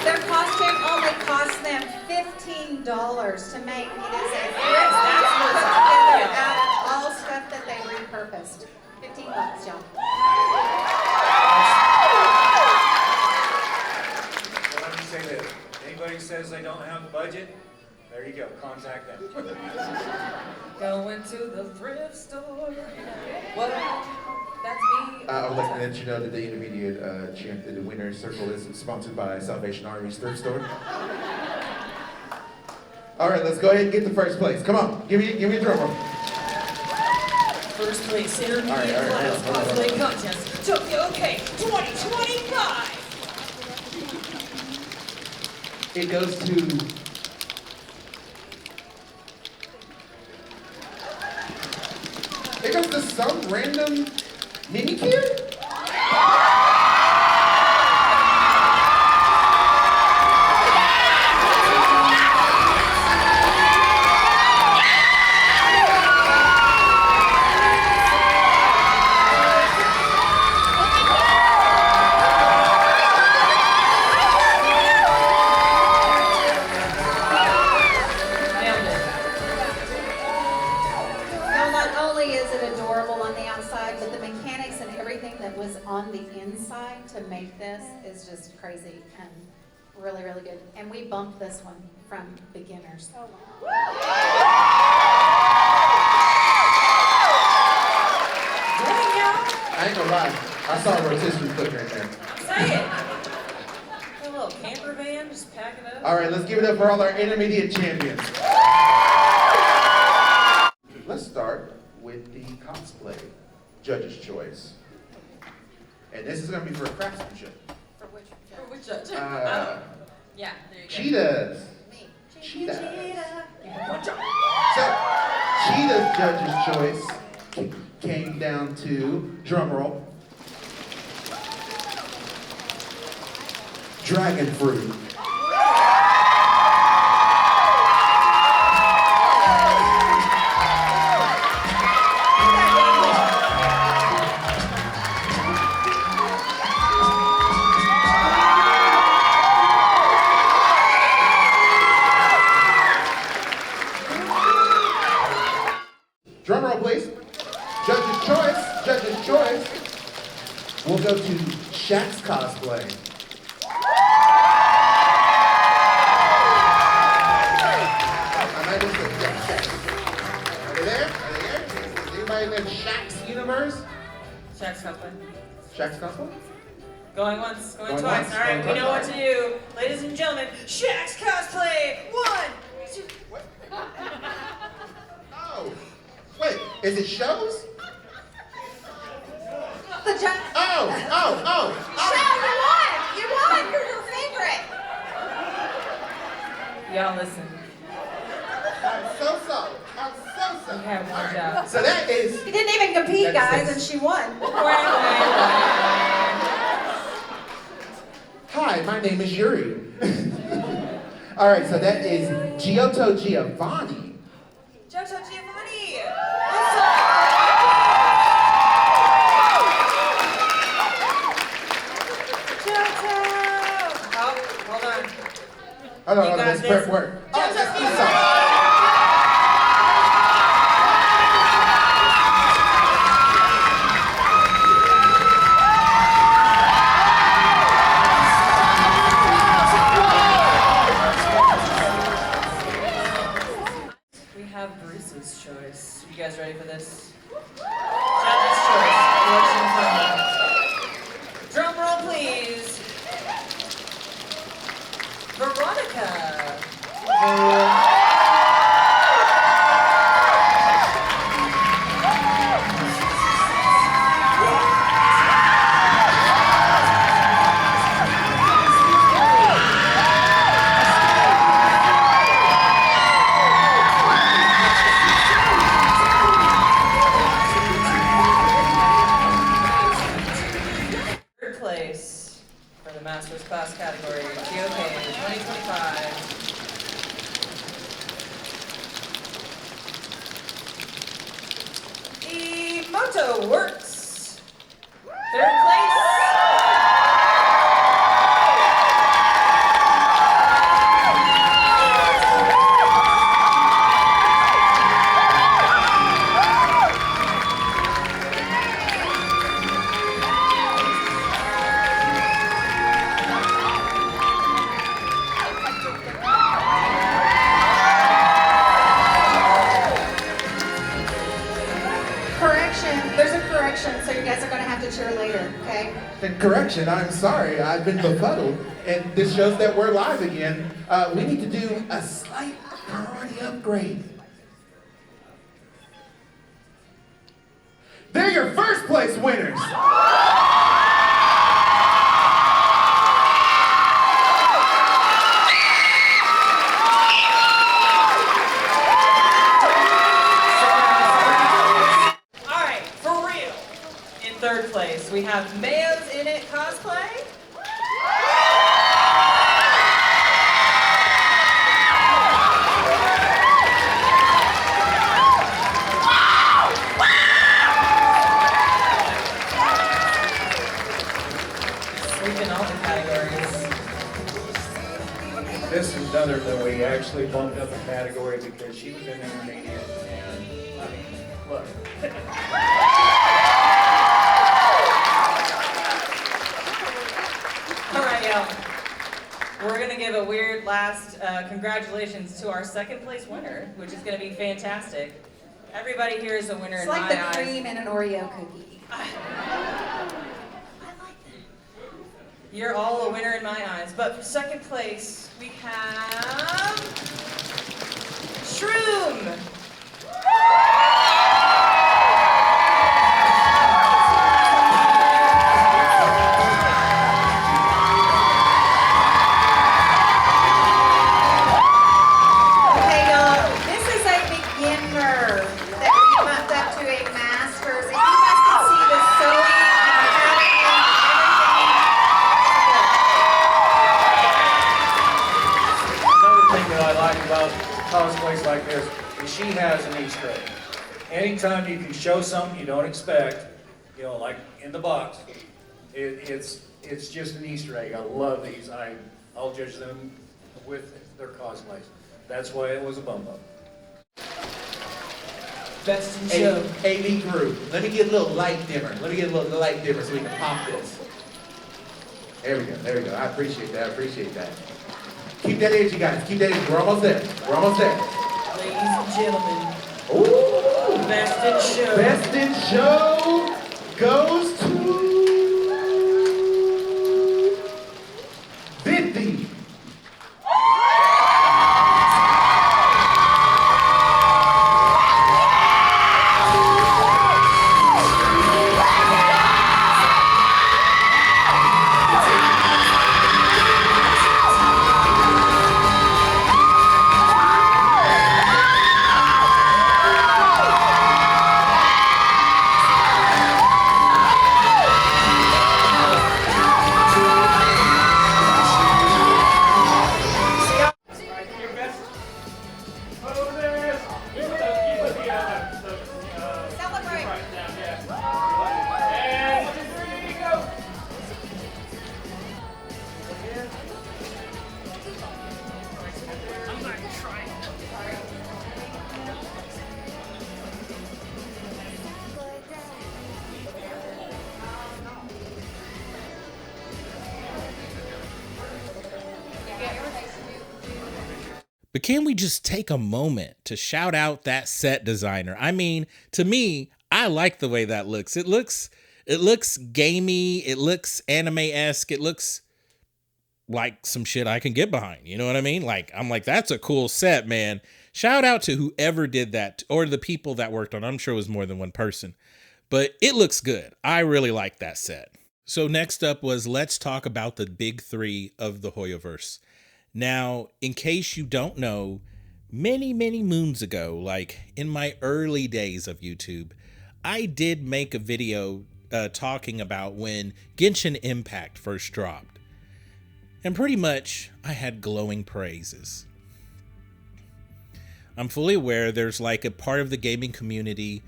Their costume only cost them $15 to make. It is a out of all stuff that they repurposed. $15, y'all. Going to the thrift store. What? That's me. I would like to let you know that the intermediate the winner's circle is sponsored by Salvation Army's thrift store. All right, let's go ahead and get the first place. Come on, give me a drum roll. First place intermediate class cosplay contest. Tokyook 2025. It goes to some random mini kid. On the inside to make this is just crazy and really, really good. And we bumped this one from beginners. I ain't gonna lie, I saw a rotisserie cooker in there. Say it. A little camper van, just pack it up. All right, let's give it up for all our intermediate champions. Let's start with the cosplay judge's choice. And this is going to be for craftsmanship. For which judge? Yeah, there you go. Cheetahs. Me. Cheetahs. One job. So, Cheetah's judge's choice came down to, drum roll, dragon fruit. Drum roll, please. Judge's choice. We'll go to Shaq's cosplay. Are they there? Is anybody in Shaq's universe? Shaq's cosplay. Shaq's cosplay? Going once, going Going twice. once, All right, going we know twice. what to do. Ladies and gentlemen, Shaq's cosplay. 1, 2. Oh, wait, is it shows? The judge. Oh. Shaq, you won. You're her favorite. Y'all listen. I'm so sorry. You have one job. So that is. She didn't even compete, That is guys, and she won. Hi, my name is Yuri. All right, so that is Giotto Giovanni. Giotto Giovanni. Giotto. Oh, hold on. Hold on, You got that's this. perfect work. Oh, that's Esau. We have Bruce's choice. You guys ready for this? Judge's choice. Election final. Drum roll, please. Veronica. Third place for the Master's Class category, GOK 2025. Emoto Works. Third place. correction, so you guys are gonna have to cheer later, okay? And correction, I'm sorry, I've been befuddled. And this shows that we're live again. We need to do a slight priority upgrade. They're your first place winners. Third place, we have Mayo's in It cosplay. Sweeping all the categories. This is another that we actually bumped up a category because she was in intermediate, and I mean, look. We're gonna give a weird last congratulations to our second place winner, which is gonna be fantastic. Everybody here is a winner in my eyes. It's like the cream in an Oreo cookie. I like that. You're all a winner in my eyes. But for second place, we have Shroom. Cosplays like this, and she has an Easter egg. Anytime you can show something you don't expect, you know, like in the box, it's just an Easter egg. I love these. I'll judge them with their cosplays. That's why it was a bump up. Best in show. AV crew, let me get a little light dimmer. Let me get a little light dimmer so we can pop this. There we go, there we go. I appreciate that, I appreciate that. Keep that energy, guys. Keep that energy. We're almost there. We're almost there. Ladies and gentlemen. Ooh. Best in show. Best in show goes to 50. But can we just take a moment to shout out that set designer? I mean, to me, I like the way that looks. It looks gamey. It looks anime-esque. It looks like some shit I can get behind. You know what I mean? Like, I'm like, that's a cool set, man. Shout out to whoever did that, or the people that worked on it. I'm sure it was more than one person. But it looks good. I really like that set. So next up was, let's talk about the big three of the Hoyoverse. Now, in case you don't know, many moons ago, like in my early days of YouTube, I did make a video talking about when Genshin Impact first dropped. And pretty much, I had glowing praises. I'm fully aware there's like a part of the gaming community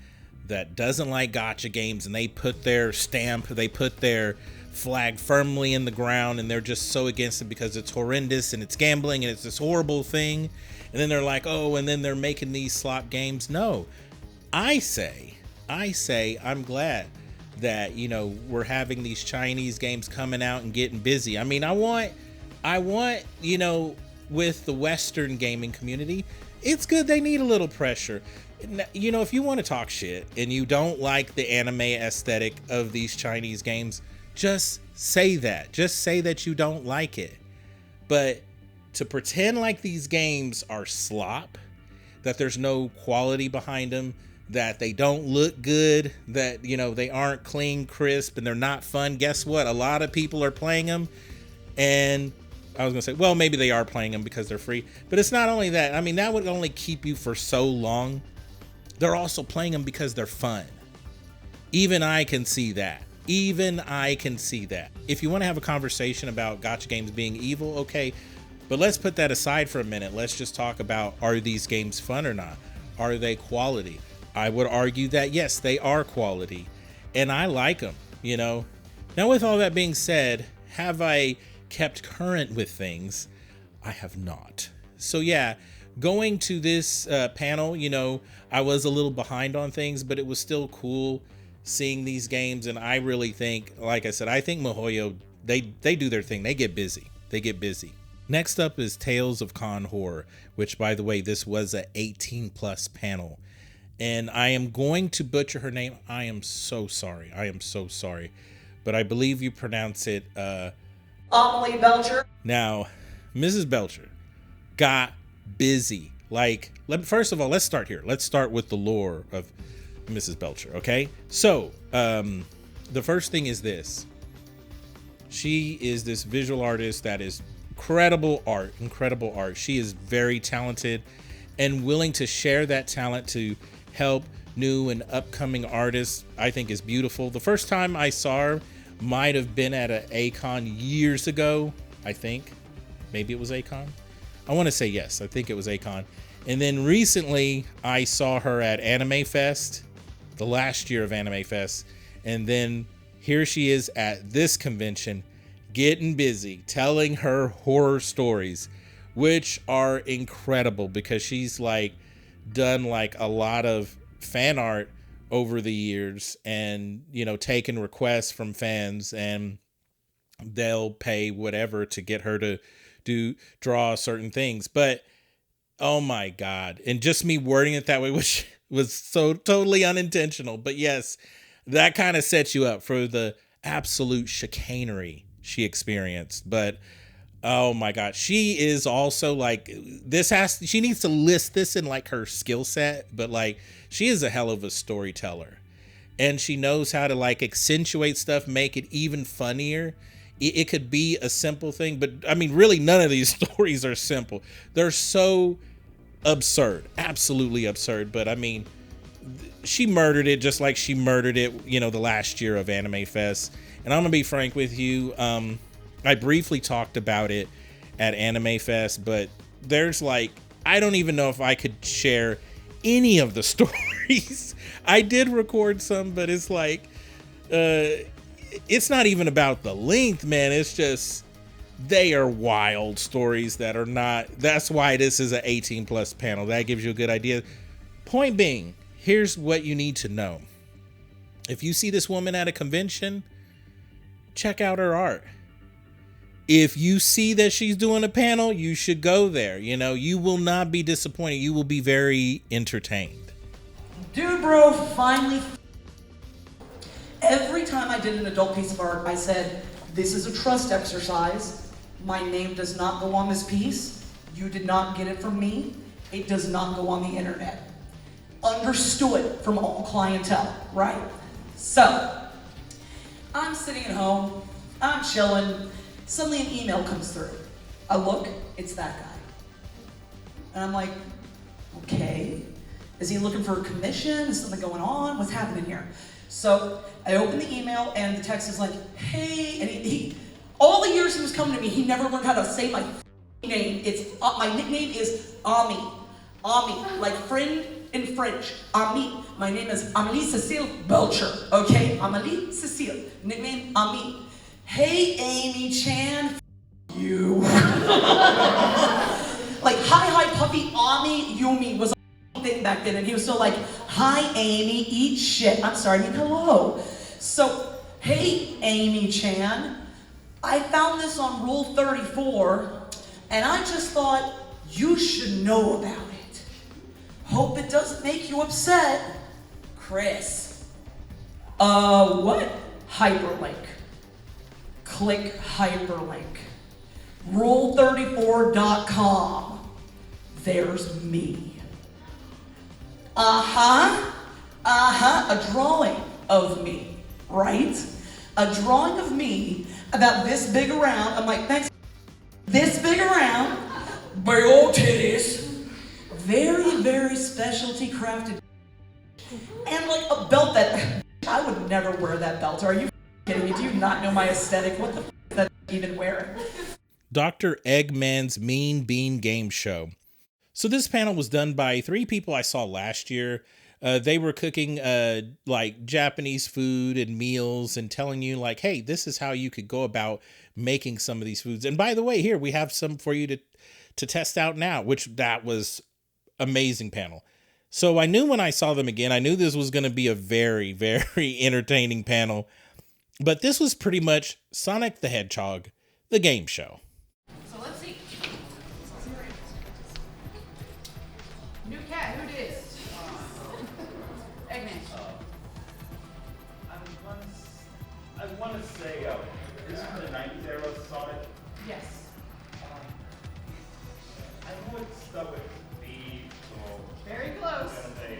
that doesn't like gacha games, and they put their stamp, they put their flag firmly in the ground, and they're just so against it because it's horrendous and it's gambling and it's this horrible thing. And then they're like, oh, and then they're making these slop games. No, I say I'm glad that, you know, we're having these Chinese games coming out and getting busy. I mean, I want, you know, with the Western gaming community, it's good they need a little pressure. You know, if you want to talk shit and you don't like the anime aesthetic of these Chinese games, just say that. Just say that you don't like it. But to pretend like these games are slop, that there's no quality behind them, that they don't look good, that, you know, they aren't clean, crisp, and they're not fun. Guess what? A lot of people are playing them, and I was gonna say, well, maybe they are playing them because they're free, but it's not only that. I mean, that would only keep you for so long. They're also playing them because they're fun. Even I can see that. Even I can see that. If you want to have a conversation about gacha games being evil, okay, but let's put that aside for a minute. Let's just talk about, are these games fun or not? Are they quality? I would argue that yes, they are quality, and I like them, you know. Now, with all that being said, have I kept current with things? I have not. So yeah, going to this panel, you know, I was a little behind on things, but it was still cool seeing these games. And I really think, like I said, I think MiHoYo, they do their thing. They get busy. They get busy. Next up is Tales of Con Horror, which, by the way, this was a 18+ panel. And I am going to butcher her name. I am so sorry. I am so sorry. But I believe you pronounce it Amelie Belcher. Now, Mrs. Belcher got busy. Like, first of all, let's start here. Let's start with the lore of Mrs. Belcher, okay? So, the first thing is this. She is this visual artist that is incredible art. She is very talented and willing to share that talent to help new and upcoming artists. I think is beautiful. The first time I saw her might have been at an A-Con years ago, I think. Maybe it was A-Con. I want to say yes. I think it was A-Con. And then recently I saw her at Anime Fest, the last year of Anime Fest. And then here she is at this convention, getting busy, telling her horror stories, which are incredible because she's like done like a lot of fan art over the years, and, you know, taking requests from fans, and they'll pay whatever to get her to draw certain things. But oh my God. And just me wording it that way, which was so totally unintentional. But yes, that kind of sets you up for the absolute chicanery she experienced. But oh my God, she is also like, she needs to list this in like her skill set, but like, she is a hell of a storyteller, and she knows how to like accentuate stuff, make it even funnier. It could be a simple thing, but I mean, really none of these stories are simple. They're so absurd, absolutely absurd. But I mean, she murdered it just like she murdered it, you know, the last year of Anime Fest. And I'm gonna be frank with you. I briefly talked about it at Anime Fest, but there's like, I don't even know if I could share any of the stories. I did record some, but it's like, it's not even about the length, man. It's just, they are wild stories that are not, that's why this is an 18+ panel. That gives you a good idea. Point being, here's what you need to know. If you see this woman at a convention, check out her art. If you see that she's doing a panel, you should go there. You know, you will not be disappointed. You will be very entertained. Dude, bro, finally. Every time I did an adult piece of art, I said, this is a trust exercise. My name does not go on this piece. You did not get it from me. It does not go on the internet. Understood from all clientele, right? So, I'm sitting at home, I'm chilling. Suddenly an email comes through. I look, it's that guy. And I'm like, okay. Is he looking for a commission? Is something going on? What's happening here? So I open the email and the text is like, hey, and he all the years he was coming to me, he never learned how to say my name. It's, my nickname is Ami. Ami, like friend in French. Ami. My name is Amélie Cécile Belcher, okay? Amélie Cécile, nickname Ami. Hey, Amy Chan, you. Like, hi, puppy, Ami Yumi was a thing back then, and he was still like, hi, Amy, eat shit. I'm sorry, I mean, hello. So, hey, Amy Chan, I found this on Rule 34, and I just thought you should know about it. Hope it doesn't make you upset. Chris. What? Hyperlink. Click hyperlink. Rule34.com. There's me. A drawing of me, right? A drawing of me about this big around. I'm like, thanks. This big around, big old titties, very, very specialty crafted, and like a belt that I would never wear that belt. Are you kidding me? Do you not know my aesthetic? What the f is that even wearing? Dr. Eggman's Mean Bean Game Show. So this panel was done by 3 people I saw last year. They were cooking like Japanese food and meals and telling you like, hey, this is how you could go about making some of these foods. And by the way, here we have some for you to test out now, which that was amazing panel. So I knew when I saw them again, I knew this was going to be a very, very entertaining panel. But this was pretty much Sonic the Hedgehog, the game show. So let's see. New cat, who dis? Eggman. I want to say, this is the 90s era Sonic. Yes. I know it's stuck with B, so. Very close. I'm gonna say,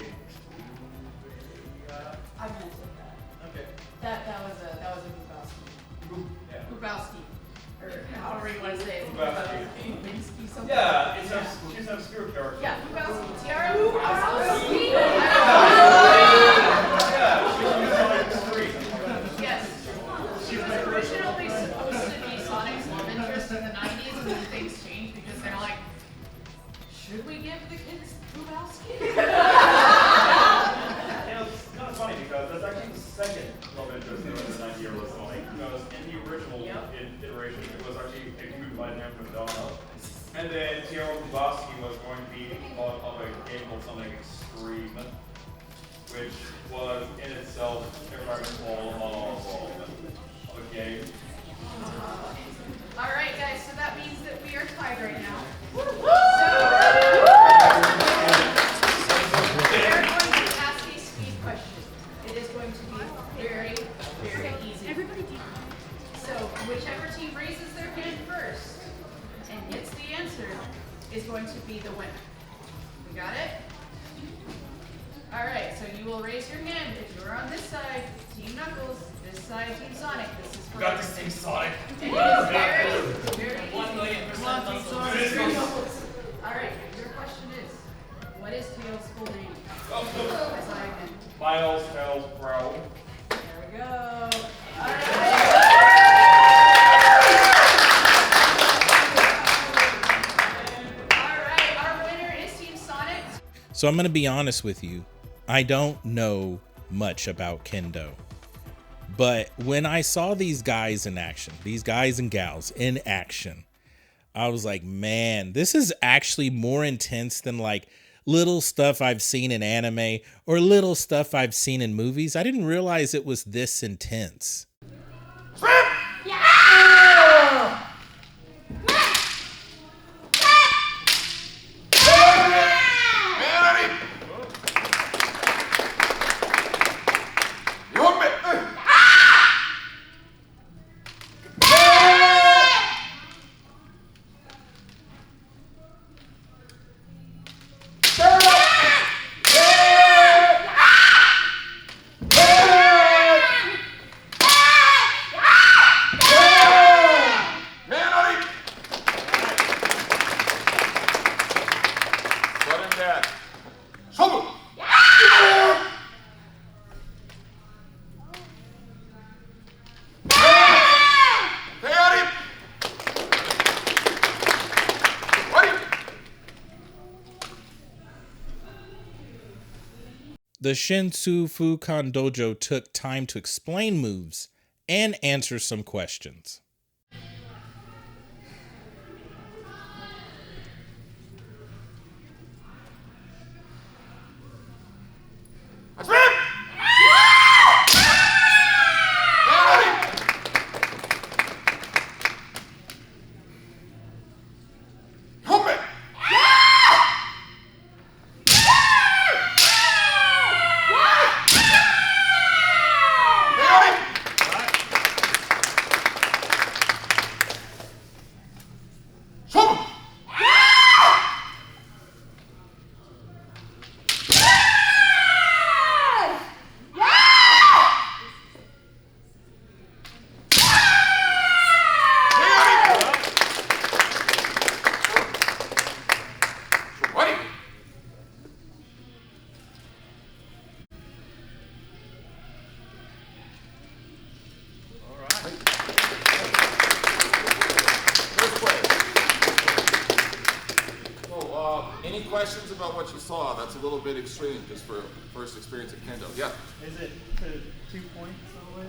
I'm gonna take that. okay. That was a Grubowski. Or however you want to say it. Grubowski. Grubowski something. Yeah, she's an obscure character. Yeah, Grubowski. Tiara Grubowski. Yeah, she's Sonic 3. Yes. She was originally supposed to be Sonic's love interest in the 90s, and then things changed because they're like, should we give the kids Grubowski? You know, it's kind of funny because that's actually the second love interest in the 90s era Sonic. Because in the original iteration, it was actually a dude by the name of Madonna. And then Tiara Grubowski was going to be part of a game called Sonic Extreme, which was in itself, if I recall, of a game. All right, guys, so that means that we are tied right now. So, we are going to ask a speed question. It is going to be very, very easy. So, whichever team raises their hand first and gets the answer is going to be the winner. We got it? All right, so you will raise your hand if you're on this side, Team Knuckles, this side, Team Sonic. This is for Got this Team Sonic. It is very, very easy. 1,000,000% Come on, Team Knuckles. Sonic. All right, your question is, what is Tails' full name? As I can. Miles Tails Prowl. There we go. All right, our winner is Team Sonic. So I'm going to be honest with you. I don't know much about kendo. But when I saw these guys in action, these guys and gals in action, I was like, man, this is actually more intense than like little stuff I've seen in anime or little stuff I've seen in movies. I didn't realize it was this intense. The Shinsu Fukan Dojo took time to explain moves and answer some questions. what you saw, that's a little bit extreme just for first experience at Kendo. Yeah? Is it to 2 points always?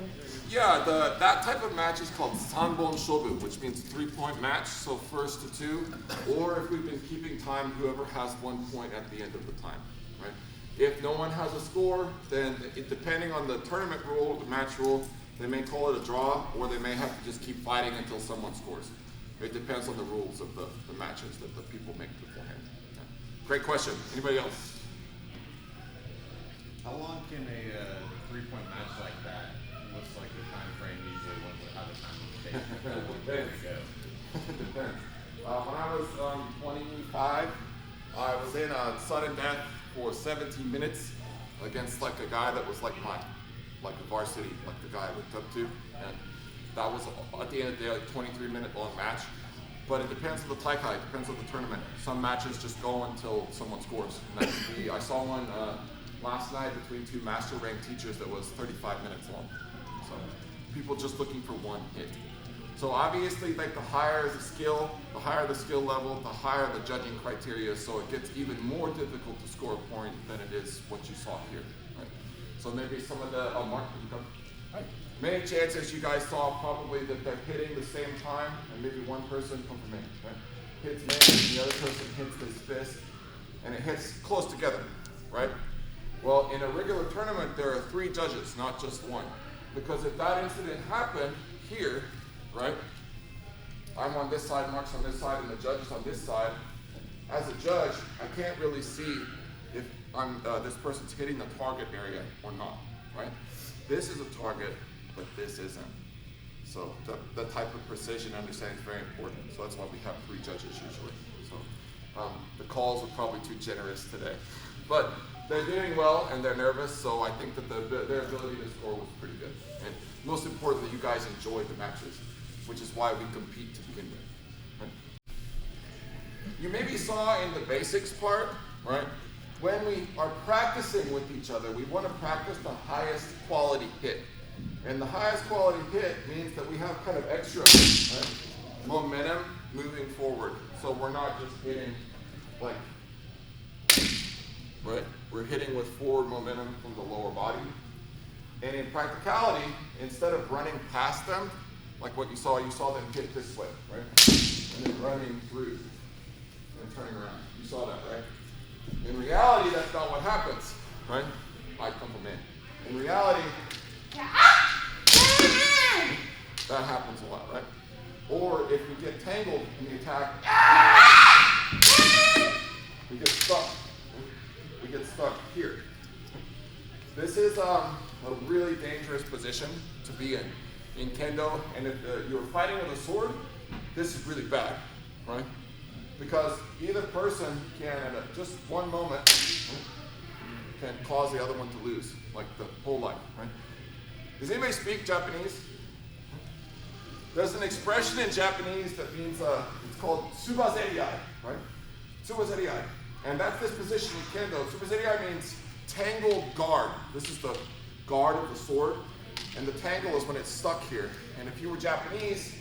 Yeah, that type of match is called Sanbon Shobu, which means 3-point match, so first to 2. Or if we've been keeping time, whoever has 1 point at the end of the time, right? If no one has a score, then depending on the tournament rule, the match rule, they may call it a draw, or they may have to just keep fighting until someone scores. It depends on the rules of the matches that the people make beforehand. Yeah. Great question. Anybody else? How long can a 3-point match like that, what's like the time frame usually, how the time takes? It depends. When I was 25, I was in a sudden death for 17 minutes against like a guy that was like a varsity, like the guy I looked up to. And that was, at the end of the day, like 23-minute long match. But it depends on the taikai, it depends on the tournament. Some matches just go until someone scores. And that could be, I saw one last night between 2 master rank teachers that was 35 minutes long. So people just looking for one hit. So obviously, like the higher the skill level, the higher the judging criteria, so it gets even more difficult to score a point than it is what you saw here. Right? So maybe some of the, many chances you guys saw probably that they're hitting the same time, and maybe one person, come from me, right? Hits me, and the other person hits this fist, and it hits close together, right? Well, in a regular tournament, there are 3 judges, not just one. Because if that incident happened here, right? I'm on this side, Mark's on this side, and the judge is on this side. As a judge, I can't really see if this person's hitting the target area or not, right? This is a target, but this isn't. So the type of precision understanding is very important. So that's why we have 3 judges usually. So the calls were probably too generous today. But they're doing well and they're nervous, so I think that their ability to score was pretty good. And most importantly, you guys enjoyed the matches, which is why we compete to begin with. Right? You maybe saw in the basics part, right? When we are practicing with each other, we want to practice the highest quality hit. And the highest quality hit means that we have kind of extra momentum moving forward. So we're not just hitting like, right? We're hitting with forward momentum from the lower body. And in practicality, instead of running past them, like what you saw them hit this way, right? And then running through and turning around. You saw that, right? In reality, that's not what happens, right? I come from in. In reality, that happens a lot, right? Or if we get tangled in the attack, we get stuck. We get stuck here. This is a really dangerous position to be in Kendo, and if you're fighting with a sword, this is really bad, right? Because either person can, at just one moment, can cause the other one to lose, like the whole life, right? Does anybody speak Japanese? There's an expression in Japanese that means, it's called tsubazeriai, right? Tsubazeriai. And that's this position in Kendo. Tsubazeriai means tangled guard. This is the guard of the sword. And the tangle is when it's stuck here. And if you were Japanese,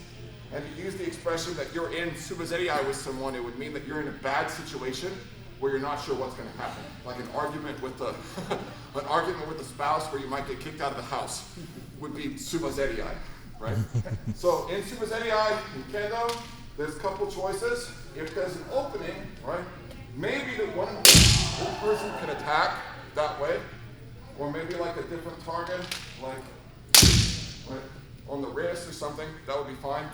and you use the expression that you're in tsubazeriai with someone, it would mean that you're in a bad situation where you're not sure what's going to happen. Like an argument with the an argument with a spouse where you might get kicked out of the house would be tsubazeriai, right? So in tsubazeriai, in Kendo, there's a couple choices. If there's an opening, right, maybe the one person can attack that way, or maybe like a different target, like right, on the wrist or something, that would be fine.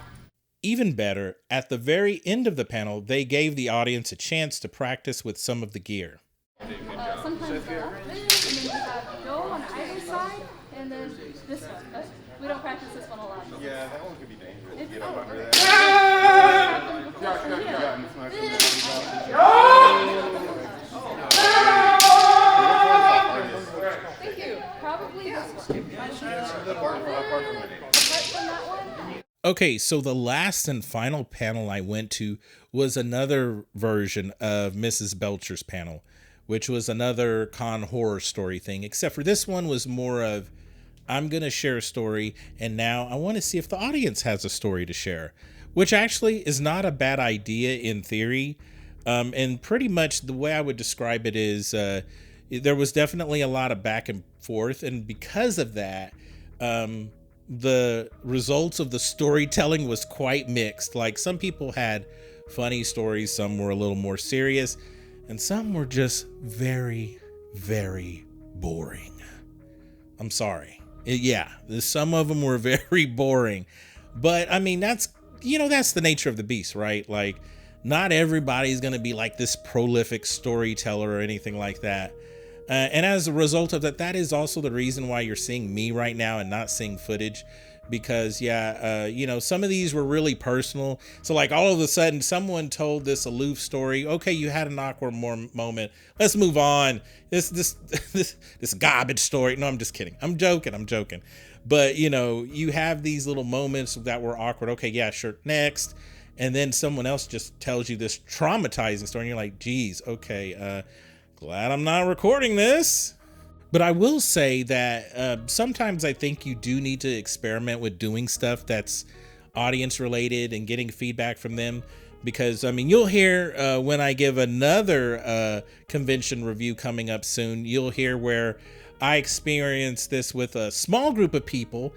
Even better, at the very end of the panel, they gave the audience a chance to practice with some of the gear. Sometimes the left, and then you have go on either side, and then this one. We don't practice this one a lot. Yeah, that one could be dangerous. It's Get up under okay. Thank you. Probably this one. Okay, so the last and final panel I went to was another version of Mrs. Belcher's panel, which was another con horror story thing, except for this one was more of, I'm going to share a story, and now I want to see if the audience has a story to share, which actually is not a bad idea in theory, And pretty much the way I would describe it is there was definitely a lot of back and forth. And because of that, the results of the storytelling was quite mixed. Like some people had funny stories, some were a little more serious, and some were just very, very boring. I'm sorry. Some of them were very boring. But I mean, that's the nature of the beast, right? Like, not everybody's going to be like this prolific storyteller or anything like that. And as a result of that, that is also the reason why you're seeing me right now and not seeing footage. Because some of these were really personal. So like all of a sudden someone told this aloof story. Okay, you had an awkward moment. Let's move on. This garbage story. No, I'm just kidding. I'm joking. But you have these little moments that were awkward. Okay, yeah, sure. Next. And then someone else just tells you this traumatizing story and you're like, geez, okay, glad I'm not recording this. But I will say that sometimes I think you do need to experiment with doing stuff that's audience related and getting feedback from them. Because, I mean, you'll hear when I give another convention review coming up soon, you'll hear where I experienced this with a small group of people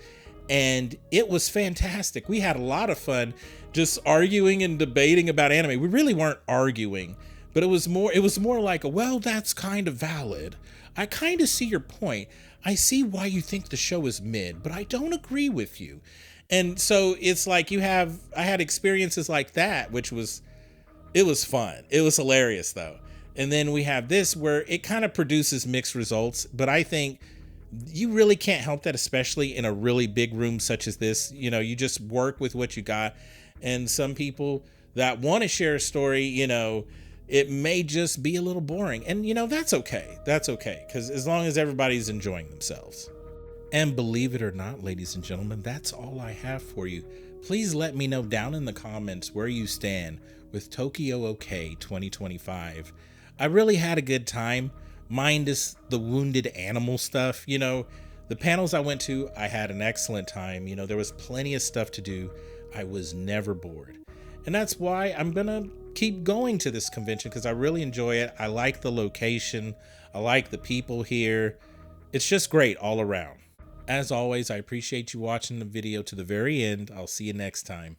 and it was fantastic. We had a lot of fun just arguing and debating about anime. We really weren't arguing, but it was more like, well, that's kind of valid. I kind of see your point. I see why you think the show is mid, but I don't agree with you. And so it's like I had experiences like that, it was fun. It was hilarious though. And then we have this where it kind of produces mixed results, but I think you really can't help that, especially in a really big room such as this. You just work with what you got. And some people that want to share a story, it may just be a little boring. And, that's okay. That's okay. Because as long as everybody's enjoying themselves. And believe it or not, ladies and gentlemen, that's all I have for you. Please let me know down in the comments where you stand with Tokyo OK 2025. I really had a good time. Minus the wounded animal stuff. The panels I went to, I had an excellent time. There was plenty of stuff to do. I was never bored. And that's why I'm going to keep going to this convention, because I really enjoy it. I like the location. I like the people here. It's just great all around. As always, I appreciate you watching the video to the very end. I'll see you next time.